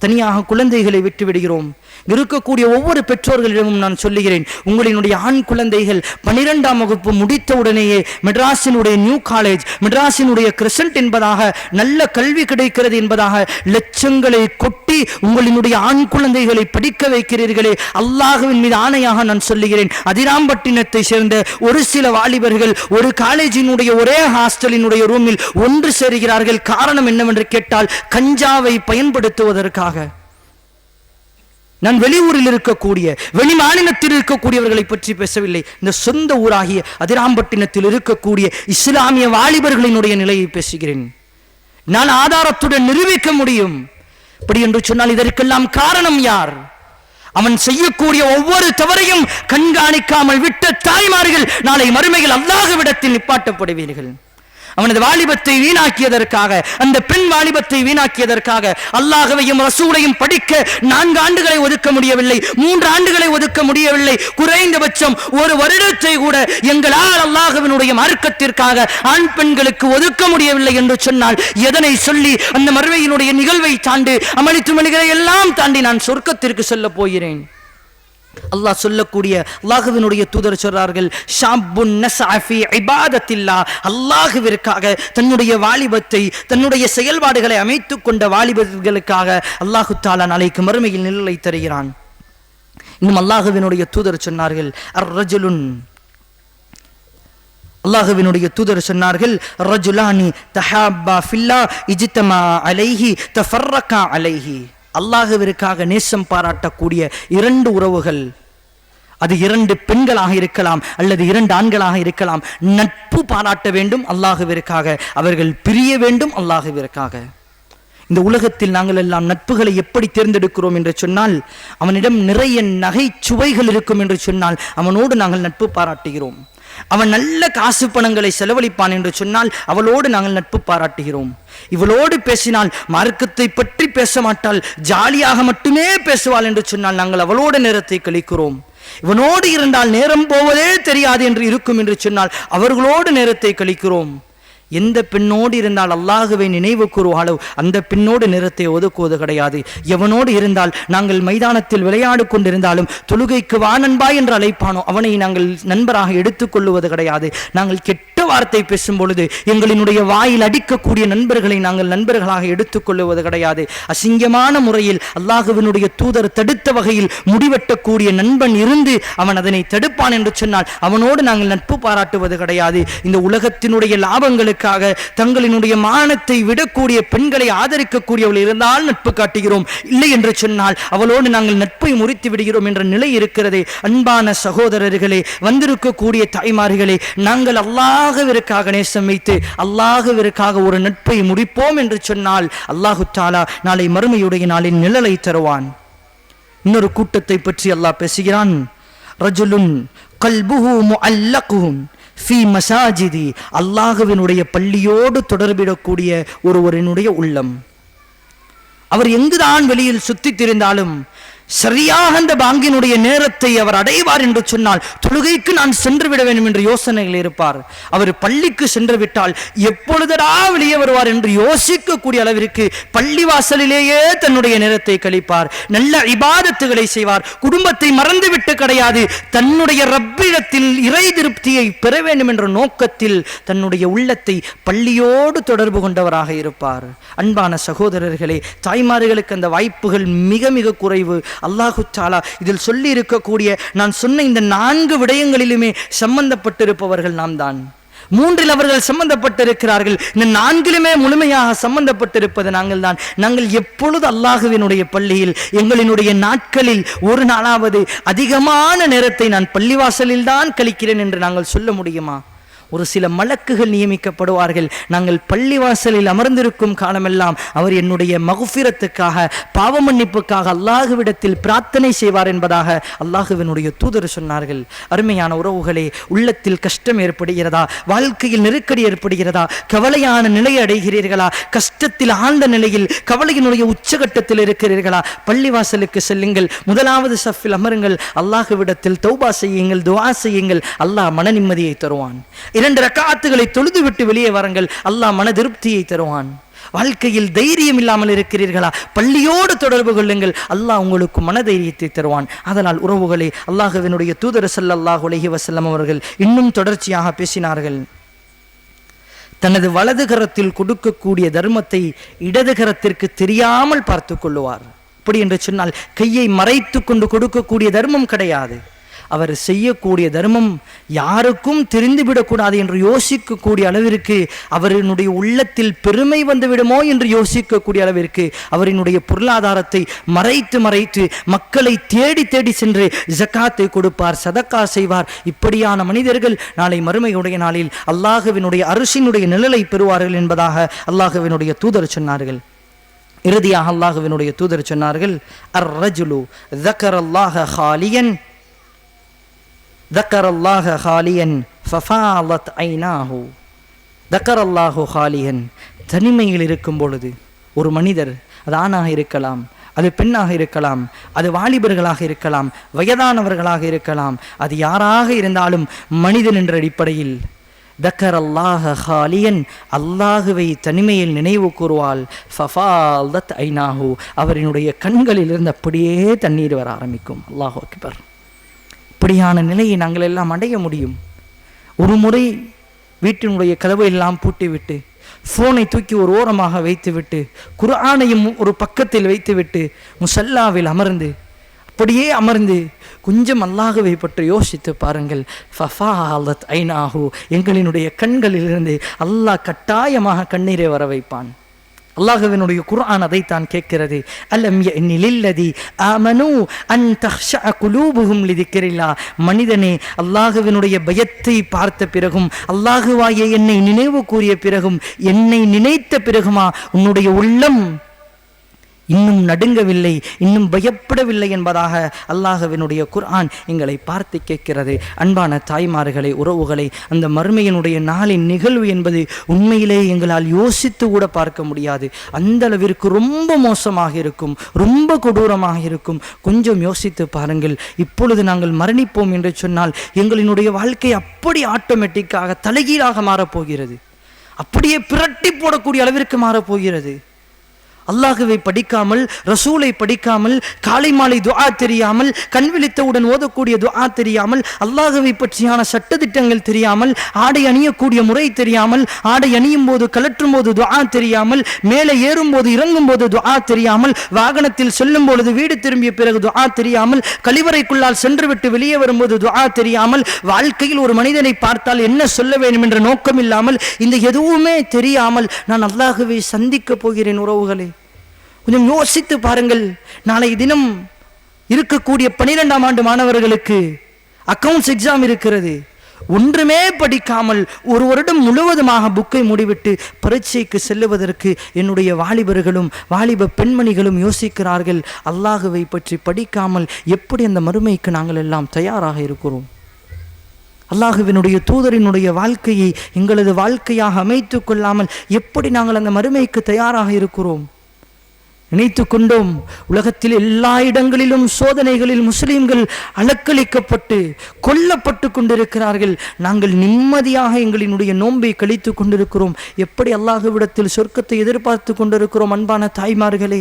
தனியாக குழந்தைகளை விட்டு விடுகிறோம். இருக்கக்கூடிய ஒவ்வொரு பெற்றோர்களிடமும் நான் சொல்லுகிறேன், உங்களினுடைய ஆண் குழந்தைகள் 12ஆம் வகுப்பு முடித்த உடனேயே மெட்ராஸினுடைய நியூ காலேஜ், மெட்ராஸினுடைய கிரசன்ட் என்பதாக நல்ல கல்வி கிடைக்கிறது என்பதாக லட்சங்களை கொட்டி உங்களினுடைய ஆண் குழந்தைகளை படிக்க வைக்கிறீர்களே, அல்லாஹ்வின் மீது ஆணையாக நான் சொல்லுகிறேன், அதிராம்பட்டினத்தை சேர்ந்த ஒரு சில வாலிபர்கள் ஒரு காலேஜினுடைய ஒரே ஹாஸ்டலினுடைய ரூமில் ஒன்று சேருகிறார்கள். காரணம் என்னவென்று கேட்டால், கஞ்சாவை பயன்படுத்துவதற்காக. நான் வெளியூரில் இருக்கக்கூடிய, வெளி மாநிலத்தில் இருக்கக்கூடியவர்களை பற்றி பேசவில்லை. இந்த சொந்த ஊராகிய அதிராம்பட்டினத்தில் இருக்கக்கூடிய இஸ்லாமிய வாலிபர்களினுடைய நிலையை பேசுகிறேன். நான் ஆதாரத்துடன் நிரூபிக்க முடியும். அப்படி என்று சொன்னால் இதற்கெல்லாம் காரணம் யார்? அவன் செய்யக்கூடிய ஒவ்வொரு தவறையும் கண்காணிக்காமல் விட்ட தாய்மார்கள் நாளை மறுமையில் அல்லாஹ்விடத்தில் நிப்பாட்டப்படுவீர்கள். அவனது வாலிபத்தை வீணாக்கியதற்காக, அந்த பெண் வாலிபத்தை வீணாக்கியதற்காக அல்லாஹ்வையும் ரசூலையும் படிக்க 4 ஆண்டுகளை ஒதுக்க முடியவில்லை, 3 ஆண்டுகளை ஒதுக்க முடியவில்லை, குறைந்தபட்சம் 1 வருடத்தை கூட எங்களால் அல்லாஹ்வினுடைய மார்க்கத்திற்காக ஆண் பெண்களுக்கு ஒதுக்க முடியவில்லை என்று சொன்னால் எதனை சொல்லி அந்த மறுமையினுடைய நிகழ்வை தாண்டி அமளித்து மளிகளை எல்லாம் தாண்டி நான் சொர்க்கத்திற்கு செல்ல போகிறேன்? அல்லாஹ் சொல்லக்கூடிய, அல்லாஹ்வினுடைய தூதர் சொல்றார்கள், ஷாப்புன் நஸஅ ஃபீ இபாதத்தில்லாஹ், அல்லாஹ்விற்காக தன்னுடைய வாலிபத்தை, தன்னுடைய செயல்பாடுகளை அமைத்துக் கொண்ட வாலிபர்களுக்காக அல்லாஹ் தஆலா நாளைக்கு மறுமையில் நிழலை தருகிறான். இன்னும் அல்லாஹ்வினுடைய தூதர் சொன்னார்கள், அர்ரஜுலுன், அல்லாஹ்வினுடைய தூதர் சொன்னார்கள், ரஜுலானி தஹாப்பா ஃபில்லாஹ் இஜ்தமா அலைஹி தஃபர்ரகா அலைஹி. அல்லாஹ்விற்காக நேசம் பாராட்டக்கூடிய 2 உறவுகள், அது 2 பெண்களாக இருக்கலாம் அல்லது 2 ஆண்களாக இருக்கலாம், நட்பு பாராட்ட வேண்டும் அல்லாஹ்விற்காக, அவர்கள் பிரிய வேண்டும் அல்லாஹ்விற்காக. இந்த உலகத்தில் நாங்கள் எல்லாம் நட்புகளை எப்படி தேர்ந்தெடுக்கிறோம் என்று சொன்னால், அவனிடம் நிறைய நகைச்சுவைகள் இருக்கும் என்று சொன்னால் அவனோடு நாங்கள் நட்பு பாராட்டுகிறோம். அவன் நல்ல காசு பணங்களை செலவழிப்பான் என்று சொன்னால் அவளோடு நாங்கள் நட்பு பாராட்டுகிறோம். இவளோடு பேசினால் மார்க்கத்தை பற்றி பேச மாட்டாள், ஜாலியாக மட்டுமே பேசுவாள் என்று சொன்னால் நாங்கள் அவளோடு நேரத்தை கழிக்கிறோம். இவனோடு இருந்தால் நேரம் போவதே தெரியாது என்று இருக்கும் என்று சொன்னால் அவர்களோடு நேரத்தை கழிக்கிறோம். எந்த பெண்ணோடு இருந்தால் அல்லாஹ்வை நினைவு கூறுவாளோ அந்த பெண்ணோடு நேரத்தை ஒதுக்குவது கிடையாது. எவனோடு இருந்தால் நாங்கள் மைதானத்தில் விளையாடு கொண்டிருந்தாலும் தொழுகைக்கு வா நண்பா என்று அழைப்பானோ அவனை நாங்கள் நண்பராக எடுத்துக்கொள்வது கிடையாது. நாங்கள் கெட்ட வார்த்தை பேசும் பொழுது எங்களினுடைய வாயில் அடிக்கக்கூடிய நண்பர்களை நாங்கள் நண்பர்களாக எடுத்துக்கொள்வது கிடையாது. அசிங்கமான முறையில் அல்லாஹ்வினுடைய தூதர் தடுத்த வகையில் முடிவெட்டக்கூடிய நண்பன் இருந்து அவன் அதனை தடுப்பான் என்று சொன்னால் அவனோடு நாங்கள் நட்பு பாராட்டுவது கிடையாது. இந்த உலகத்தினுடைய லாபங்களுக்கு தங்களினுடைய மானத்தை விடக்கூடிய பெண்களை ஆதரிக்கக்கூடியவள் இருந்தால் நட்பு காட்டுகிறோம், இல்லை என்று சொன்னால் அவளோடு நாங்கள் நட்பை முறித்து விடுகிறோம் என்ற நிலை இருக்கிறது. அன்பான சகோதரர்களே, வந்திருக்கக்கூடிய தாய்மார்களே, நாங்கள் அல்லாஹ்விற்காக நேசம் வைத்து அல்லாஹ்விற்காக ஒரு நட்பை முறிப்போம் என்று சொன்னால் அல்லாஹு தஆலா நாளை மறுமையுடைய நாளில் நிழலை தருவான். இன்னொரு கூட்டத்தை பற்றி அல்லாஹ் பேசுகிறான், ரஜுலுன் கல்புஹு முஅல்லகுன் ஃபீ மசாஜிதி, அல்லாஹ்வினுடைய பள்ளியோடு தொடர்பிடக்கூடிய ஒருவரினுடைய உள்ளம். அவர் எங்குதான் வெளியில் சுத்தித் திரிந்தாலும் சரியாக அந்த பாங்கினுடைய நேரத்தை அவர் அடைவார் என்று சொன்னால் தொழுகைக்கு நான் சென்று விட வேண்டும் என்று யோசனைகள் இருப்பார். அவர் பள்ளிக்கு சென்று விட்டால் எப்பொழுதடா வெளியே வருவார் என்று யோசிக்கக்கூடிய அளவிற்கு பள்ளிவாசலிலேயே தன்னுடைய நேரத்தை கழிப்பார். நல்ல இபாதத்துகளை செய்வார். குடும்பத்தை மறந்துவிட்டு கிடையாது, தன்னுடைய ரப்பிடத்தில் இறை திருப்தியை பெற வேண்டும் என்ற நோக்கத்தில் தன்னுடைய உள்ளத்தை பள்ளியோடு தொடர்பு கொண்டவராக இருப்பார். அன்பான சகோதரர்களே, தாய்மார்களுக்கு அந்த வாய்ப்புகள் மிக மிக குறைவு. அல்லாஹு தஆலா இதில் சொல்லி இருக்கக்கூடிய நான் சொன்ன இந்த 4 விடயங்களிலுமே சம்பந்தப்பட்டிருப்பவர்கள் நாம் தான். 3இல் அவர்கள் சம்பந்தப்பட்டிருக்கிறார்கள், இந்த 4லுமே முழுமையாக சம்பந்தப்பட்டிருப்பது நாங்கள் தான். நாங்கள் எப்பொழுது அல்லாஹ்வினுடைய பள்ளியில் எங்களினுடைய நாட்களில் ஒரு நாளாவது அதிகமான நேரத்தை நான் பள்ளிவாசலில் தான் கழிக்கிறேன் என்று நாங்கள் சொல்ல முடியுமா? ஒரு சில மலக்குகள் நியமிக்கப்படுவார்கள். நாங்கள் பள்ளிவாசலில் அமர்ந்திருக்கும் காலமெல்லாம் அவர் என்னுடைய மகுஃபிரத்துக்காக, பாவ மன்னிப்புக்காக அல்லாஹுவிடத்தில் பிரார்த்தனை செய்வார் என்பதாக அல்லாஹுவினுடைய தூதர் சொன்னார்கள். அருமையான உறவுகளே, உள்ளத்தில் கஷ்டம் ஏற்படுகிறதா, வாழ்க்கையில் நெருக்கடி ஏற்படுகிறதா, கவலையான நிலையை அடைகிறீர்களா, கஷ்டத்தில் ஆழ்ந்த நிலையில் கவலையினுடைய உச்சகட்டத்தில் இருக்கிறீர்களா, பள்ளிவாசலுக்கு செல்லுங்கள், முதலாவது சஃபில் அமருங்கள், அல்லாஹுவிடத்தில் தௌபா செய்யுங்கள், துஆ செய்யுங்கள், அல்லாஹ் மன நிம்மதியை தருவான். 2 ரக்காத்துகளை தொழுது விட்டு வெளியே வாருங்கள், அல்லாஹ் மன திருப்தியை தருவான். வாழ்க்கையில் தைரியம் இல்லாமல் இருக்கிறீர்களா, பள்ளியோடு தொடர்பு கொள்ளுங்கள், அல்லாஹ் உங்களுக்கு மனதைரியத்தை தருவான். அதனால் உறவுகளே, அல்லாஹ்வினுடைய தூதர் ஸல்லல்லாஹு அலைஹி வஸல்லம் அவர்கள் இன்னும் தொடர்ச்சியாக பேசினார்கள். தனது வலது கரத்தில் கொடுக்கக்கூடிய தர்மத்தை இடது கரத்திற்கு தெரியாமல் பார்த்து கொள்ளுவார். அப்படி என்று சொன்னால் கையை மறைத்து கொண்டு கொடுக்கக்கூடிய தர்மம் கிடையாது. அவர் செய்யக்கூடிய தர்மம் யாருக்கும் தெரிந்துவிடக்கூடாது என்று யோசிக்கக்கூடிய அளவிற்கு, அவரினுடைய உள்ளத்தில் பெருமை வந்துவிடுமோ என்று யோசிக்கக்கூடிய அளவிற்கு அவரினுடைய பொருளாதாரத்தை மறைத்து மறைத்து மக்களை தேடி தேடி சென்று ஜக்காத்தை கொடுப்பார், சதக்கா செய்வார். இப்படியான மனிதர்கள் நாளை மறுமையுடைய நாளில் அல்லாஹ்வினுடைய அர்ஷினுடைய நிழலை பெறுவார்கள் என்பதாக அல்லாஹ்வினுடைய தூதர் சொன்னார்கள். இறுதியாக அல்லாஹ்வினுடைய தூதர் சொன்னார்கள், அர்-ரஜுலு ذكرல்லாஹ خاليا ذكر الله خاليا ففاضت عيناه ذكر الله خاليا. தனிமையில் இருக்கும் பொழுது ஒரு மனிதர், அது ஆணாக இருக்கலாம், அது பெண்ணாக இருக்கலாம், அது வாலிபர்களாக இருக்கலாம், வயதானவர்களாக இருக்கலாம், அது யாராக இருந்தாலும் மனிதன் என்ற அடிப்படையில் ذكر الله خاليا, அல்லாஹுவை தனிமையில் நினைவு கூறுவாள். ففاضت عيناه, அவரினுடைய கண்களில் இருந்து அப்படியே தண்ணீர் வர ஆரம்பிக்கும். அல்லாஹு அக்பர். இப்படியான நிலையை நாங்கள் எல்லாம் அடைய முடியும். ஒரு முறை வீட்டினுடைய கதவை எல்லாம் பூட்டிவிட்டு, ஃபோனை தூக்கி ஒரு ஓரமாக வைத்துவிட்டு, குர்ஆனையும் ஒரு பக்கத்தில் வைத்துவிட்டு, முசல்லாவில் அமர்ந்து, அப்படியே அமர்ந்து கொஞ்சம் அல்லாஹுவை பற்றி யோசித்து பாருங்கள். ஃபஃபாலத் ஐனாஹு, எங்களினுடைய கண்களிலிருந்து அல்லாஹ் கட்டாயமாக கண்ணீரை வர வைப்பான். அல்லாஹ்வினுடைய குர்ஆன் அதைத்தான் கேட்கிறது. அலம் யஅனி லில்லதி ஆமனூ அன் தஹ்ஷஅ குலூபுஹும் லிதிக்ரில்லாஹ். மனிதனே, அல்லாஹ்வினுடைய பயத்தை பார்த்த பிறகும், அல்லாஹ்வாயே என்னை நினைவு கூறிய பிறகும், என்னை நினைத்த பிறகுமா உன்னுடைய உள்ளம் இன்னும் நடுங்கவில்லை, இன்னும் பயப்படவில்லை என்பதாக அல்லாஹ்வினுடைய குர்ஆன் எங்களை பார்த்து கேட்கிறது. அன்பான தாய்மார்களே, உறவுகளை, அந்த மறுமையினுடைய நாளின் நிகழ்வு என்பது உண்மையிலே எங்களால் யோசித்து கூட பார்க்க முடியாது. அந்த அளவிற்கு ரொம்ப மோசமாக இருக்கும், ரொம்ப கொடூரமாக இருக்கும். கொஞ்சம் யோசித்து பாருங்கள். இப்பொழுது நாங்கள் மரணிப்போம் என்று சொன்னால் எங்களினுடைய வாழ்க்கை அப்படி ஆட்டோமேட்டிக்காக தலைகீழாக மாறப்போகிறது, அப்படியே பிரட்டி போடக்கூடிய அளவிற்கு மாறப்போகிறது. அல்லாஹுவை படிக்காமல், ரசூலை படிக்காமல், காலை மாலை துஆ தெரியாமல், கண் விழித்தவுடன் ஓதக்கூடிய துஆ தெரியாமல், அல்லாஹுவை பற்றியான சட்டதிட்டங்கள் தெரியாமல், ஆடை அணியக்கூடிய முறை தெரியாமல், ஆடை அணியும் போது கலற்றும் போது துஆ தெரியாமல், மேலே ஏறும் போது இறங்கும் போது துஆ தெரியாமல், வாகனத்தில் செல்லும் பொழுது வீடு திரும்பிய பிறகு துஆ தெரியாமல், கழிவறைக்குள்ளால் சென்று விட்டு வெளியே வரும்போது துஆ தெரியாமல், வாழ்க்கையில் ஒரு மனிதனை பார்த்தால் என்ன சொல்ல வேண்டும் என்ற நோக்கம் இல்லாமல், இந்த எதுவுமே தெரியாமல் நான் அல்லாஹுவை சந்திக்க போகிறேன். உறவுகளே, கொஞ்சம் யோசித்து பாருங்கள். நாளை தினம் இருக்கக்கூடிய 12ஆம் ஆண்டு மாணவர்களுக்கு அக்கவுண்ட்ஸ் எக்ஸாம் இருக்கிறது. ஒன்றுமே படிக்காமல் ஒரு வருடம் முழுவதுமாக புக்கை மூடிவிட்டு பரீட்சைக்கு செல்லுவதற்கு என்னுடைய வாலிபர்களும் வாலிப பெண்மணிகளும் யோசிக்கிறார்கள். அல்லாஹுவை பற்றி படிக்காமல் எப்படி அந்த மறுமைக்கு நாங்கள் எல்லாம் தயாராக இருக்கிறோம்? அல்லாஹுவினுடைய தூதரினுடைய வாழ்க்கையை எங்களது வாழ்க்கையாக அமைத்து கொள்ளாமல் எப்படி நாங்கள் அந்த மறுமைக்கு தயாராக இருக்கிறோம்? நினைத்து கொண்டோம், உலகத்தில் எல்லா இடங்களிலும் சோதனைகளில் முஸ்லிம்கள் அலக்களிக்கப்பட்டு கொல்லப்பட்டு கொண்டிருக்கிறார்கள். நாங்கள் நிம்மதியாக எங்களினுடைய நோன்பை கழித்து கொண்டிருக்கிறோம். எப்படி அல்லாஹுவிடத்தில் சொர்க்கத்தை எதிர்பார்த்து கொண்டிருக்கிறோம்? அன்பான தாய்மார்களே,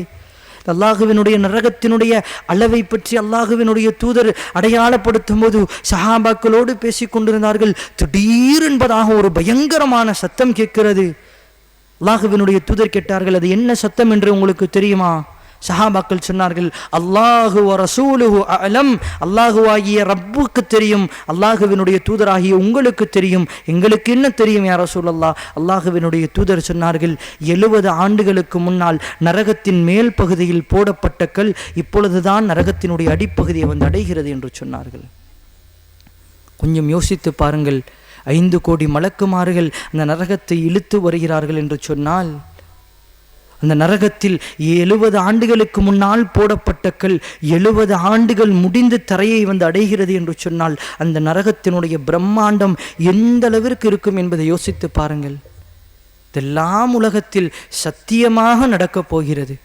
அல்லாஹுவினுடைய நரகத்தினுடைய அளவை பற்றி அல்லாஹுவினுடைய தூதர் அடையாளப்படுத்தும் போது சஹாபாக்களோடு பேசிக் கொண்டிருந்தார்கள். திடீர் என்பதாக ஒரு பயங்கரமான சத்தம் கேட்கிறது. அல்லாஹுவினுடைய தூதர் கேட்டார்கள், அது என்ன சத்தம் என்று உங்களுக்கு தெரியுமா? சஹாபாக்கள் சொன்னார்கள், அல்லாஹு வ ரசூலுஹு அலம், அல்லாஹுவாகிய ரப்புக்கு தெரியும், அல்லாஹுவினுடைய தூதராகிய உங்களுக்கு தெரியும், எங்களுக்கு என்ன தெரியும் யா ரசூலல்லாஹ்? அல்லாஹுவினுடைய தூதர் சொன்னார்கள், 70 ஆண்டுகளுக்கு முன்னால் நரகத்தின் மேல் பகுதியில் போடப்பட்ட கல் இப்பொழுதுதான் நரகத்தினுடைய அடிப்பகுதியை வந்து அடைகிறது என்று சொன்னார்கள். கொஞ்சம் யோசித்து பாருங்கள். 5 கோடி மலக்குமார்கள் அந்த நரகத்தை இழுத்து வருகிறார்கள் என்று சொன்னால், அந்த நரகத்தில் 70 ஆண்டுகளுக்கு முன்னால் போடப்பட்ட கல் 70 ஆண்டுகள் முடிந்து தரையை வந்து அடைகிறது என்று சொன்னால், அந்த நரகத்தினுடைய பிரம்மாண்டம் எந்த அளவிற்கு இருக்கும் என்பதை யோசித்து பாருங்கள். இதெல்லாம் உலகத்தில் சத்தியமாக நடக்கப் போகிறது.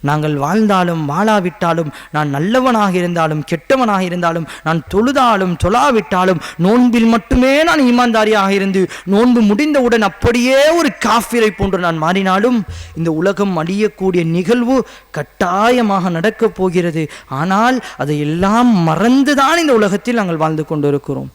நாங்கள் வாழ்ந்தாலும் வாழாவிட்டாலும், நான் நல்லவனாக இருந்தாலும் கெட்டவனாக இருந்தாலும், நான் தொழுதாலும் தொழாவிட்டாலும், நோன்பில் மட்டுமே நான் ஈமான்தாரியாக இருந்து நோன்பு முடிந்தவுடன் அப்படியே ஒரு காஃபிரை போன்று நான் மாறினாலும் இந்த உலகம் அழியக்கூடிய நிகழ்வு கட்டாயமாக நடக்கப் போகிறது. ஆனால் அதையெல்லாம் மறந்துதான் இந்த உலகத்தில் நாங்கள் வாழ்ந்து கொண்டிருக்கிறோம்.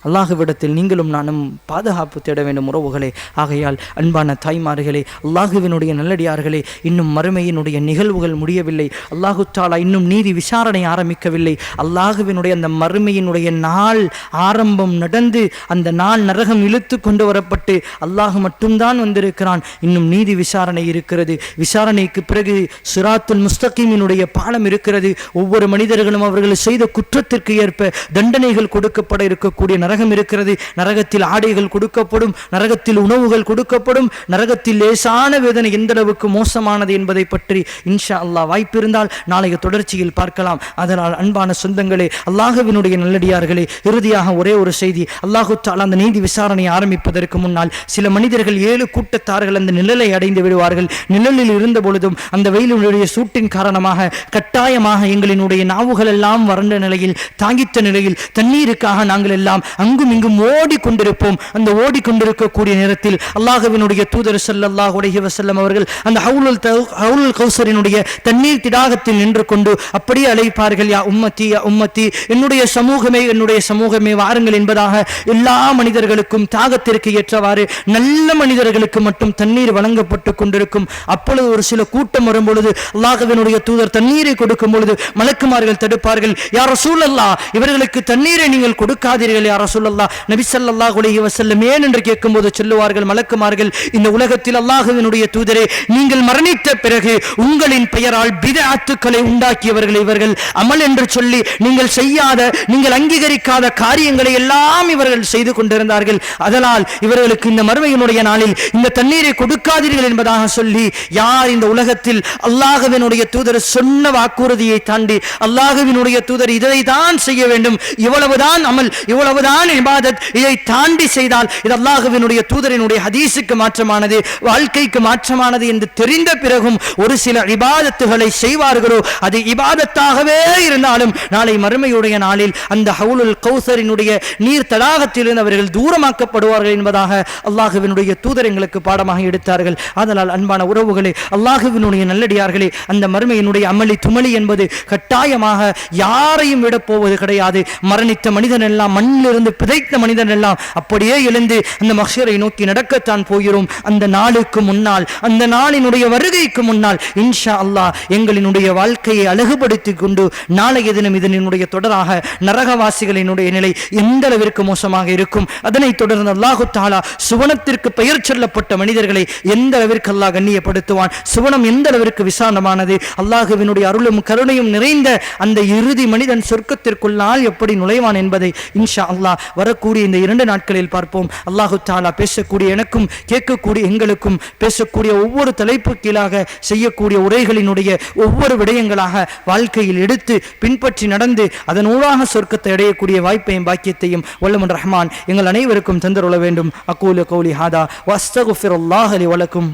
அல்லாஹுவிடத்தில் நீங்களும் நானும் பாதுகாப்பு தேட வேண்டும் உறவுகளே. ஆகையால் அன்பான தாய்மார்களே, அல்லாஹுவினுடைய நல்லடியார்களே, இன்னும் மறுமையினுடைய நிகழ்வுகள் முடியவில்லை. அல்லாஹு தாலா இன்னும் நீதி விசாரணை ஆரம்பிக்கவில்லை. அல்லாஹுவினுடைய அந்த மறுமையினுடைய நாள் ஆரம்பம் நடந்து அந்த நாள் நரகம் இழுத்து கொண்டு வரப்பட்டு அல்லாஹு மட்டும்தான் வந்திருக்கிறான். இன்னும் நீதி விசாரணை இருக்கிறது. விசாரணைக்கு பிறகு சிராத்துல் முஸ்தகீமினுடைய பாலம் இருக்கிறது. ஒவ்வொரு மனிதர்களும் அவர்கள் செய்த குற்றத்திற்கு ஏற்ப தண்டனைகள் கொடுக்கப்பட இருக்கக்கூடிய நரகம் இருக்கிறது. நரகத்தில் ஆடைகள் கொடுக்கப்படும், நரகத்தில் உணவுகள் கொடுக்கப்படும், நரகத்தில் லேசான வேதனை எந்த அளவுக்கு மோசமானது என்பதை பற்றி இன்ஷா அல்லாஹ் வாய்ப்பு இருந்தால் நாளைய தொடர்ச்சியில் பார்க்கலாம். அதனால் அன்பான சொந்தங்களே, அல்லாஹ்வினுடைய நல்லடியார்களே, இறுதியாக ஒரே ஒரு செய்தி. அல்லாஹு தஆலா அந்த நீதி விசாரணை ஆரம்பிப்பதற்கு முன்னால் சில மனிதர்கள் 7 கூட்டத்தார்கள் அந்த நிழலை அடைந்து விடுவார்கள். நிழலில் இருந்த பொழுதும் அந்த வெயிலுடைய சூட்டின் காரணமாக கட்டாயமாக எங்களினுடைய நாவுகள் எல்லாம் வறண்ட நிலையில், தாங்கித்த நிலையில் தண்ணீருக்காக நாங்கள் எல்லாம் அங்கும் இங்கும் ஓடிக்கொண்டிருப்போம். அந்த ஓடிக்கொண்டிருக்கக்கூடிய நேரத்தில் அல்லாஹ்வினுடைய தூதர் ஸல்லல்லாஹு அலைஹி வஸல்லம் அவர்கள் அந்த ஹவுலுல் கௌசரினுடைய தண்ணீர் திடாகத்தில் நின்று கொண்டு அப்படியே அழைப்பார்கள், யா உம்மத்தி யா உம்மத்தி, என்னுடைய சமூகமே என்னுடைய சமூகமே வாருங்கள் என்பதாக. எல்லா மனிதர்களுக்கும் தாகத்திற்கு ஏற்றவாறு நல்ல மனிதர்களுக்கு மட்டும் தண்ணீர் வழங்கப்பட்டு கொண்டிருக்கும். அப்பொழுது ஒரு சில கூட்டம் வரும் பொழுது அல்லாஹ்வினுடைய தூதர் தண்ணீரை கொடுக்கும் பொழுது மலக்குமார்கள் தடுப்பார்கள். யா ரசூலல்லாஹ், இவர்களுக்கு தண்ணீரை நீங்கள் கொடுக்காதீர்கள் யா ரசூலல்லாஹ். நபி ஸல்லல்லாஹு அலைஹி வஸல்லம் ஏன் என்று கேட்கும்போது சொல்லுவார்கள் மலக்குமார்கள், இந்த உலகத்தில் அல்லாஹ்வினுடைய தூதரே, நீங்கள் மரணித்த பிறகு உங்களின் பெயரால் பித்அத்துக்களை உண்டாக்கியவர்கள் இவர்கள். அமல் என்று சொல்லி நீங்கள் செய்யாத, நீங்கள் அங்கீகரிக்காத காரியங்களை எல்லாம் இவர்கள் செய்து கொண்டிருந்தார்கள். அதனால் இவர்களுக்கு இந்த மறுமையினுடைய நாளில் இந்த தண்ணீரை கொடுக்காதீர்கள் என்பதாக சொல்லி, யார் இந்த உலகத்தில் அல்லாஹ்வினுடைய தூதர் சொன்ன வாக்குறுதியை தாண்டி அல்லாஹ்வினுடைய தூதர் இதை தான் செய்ய வேண்டும், இவ்வளவுதான் அமல், இவ்வளவுதான் இபாதத், இதை தாண்டி செய்தால் இது அல்லாஹ்வினுடைய தூதரினுடைய ஹதீஸுக்கு மாற்றமானது, வாழ்க்கைக்கு மாற்றமானது என்று தெரிந்த பிறகும் ஒரு சில இபாதத்துகளை செய்வார்களோ, அது இபாதத்தாகவே இருந்தாலும் நாளை மறுமையுடைய நாளில் அந்த ஹவுலுல் கௌசரினுடைய நீர் தடாகத்திலிருந்து அவர்கள் தூரமாக்கப்படுவார்கள் என்பதாக அல்லாஹ்வினுடைய தூதர் எங்களுக்கு பாடமாக எடுத்தார்கள். அதனால் அன்பான உறவுகளே, அல்லாஹ்வினுடைய நல்லடியார்களே, அந்த மறுமையினுடைய அமளி துமளி என்பது கட்டாயமாக யாரையும் விட போவது கிடையாது. மரணித்த மனிதன் எல்லாம், மண்ணிலிருந்து பிதைத்த மனிதன் எல்லாம் அப்படியே எழுந்து அந்த மஹ்ஷரை நோக்கி நடக்கத்தான் போகிறோம். அந்த நாளுக்கு முன்னால், அந்த நாளினுடைய வருகைக்கு முன்னால் இன்ஷா அல்லாஹ் எங்களினுடைய வாழ்க்கையை அழகுபடுத்திக் கொண்டு நாளைய தினம் இதனுடைய தொடராக நரகவாசிகளினுடைய நிலை எந்த அளவிற்கு மோசமாக இருக்கும், அதனைத் தொடர்ந்து அல்லாஹு தஆலா சுவனத்திற்கு பெயர் சொல்லப்பட்ட மனிதர்களை எந்த அளவிற்கு அல்லாஹ் கண்ணியப்படுத்துவான், சுவனம் எந்த அளவிற்கு விசாலமானது, அல்லாஹ்வினுடைய அருளும் கருணையும் நிறைந்த அந்த இறுதி மனிதன் சொர்க்கத்திற்குள்ளால் எப்படி நுழைவான் என்பதை இன்ஷா அல்லாஹ் வரக்கூடிய இந்த 2 நாட்களில் பார்ப்போம். அல்லாஹு தஆலா பேசக்கூடிய எனக்கும் கேட்கக்கூடிய எங்களுக்கும் பேசக்கூடிய ஒவ்வொரு தலைப்பு கீழாக செய்யக்கூடிய உரைகளினுடைய ஒவ்வொரு விடயங்களாக வாழ்க்கையில் எடுத்து பின்பற்றி நடந்து அதனூடாக சொர்க்கத்தை அடையக்கூடிய வாய்ப்பையும் பாக்கியத்தையும் வல்லமன் ரஹ்மான் எங்கள் அனைவருக்கும் தந்தருள வேண்டும். அகூலு கௌலி ஹாதா வஸ்தக்ஃபிருல்லாஹ லி வலக்கும்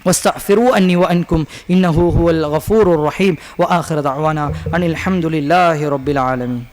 واستغفروا أني وأنكم إنه هو الغفور الرحيم وآخر دعوانا أن الحمد لله رب العالمين.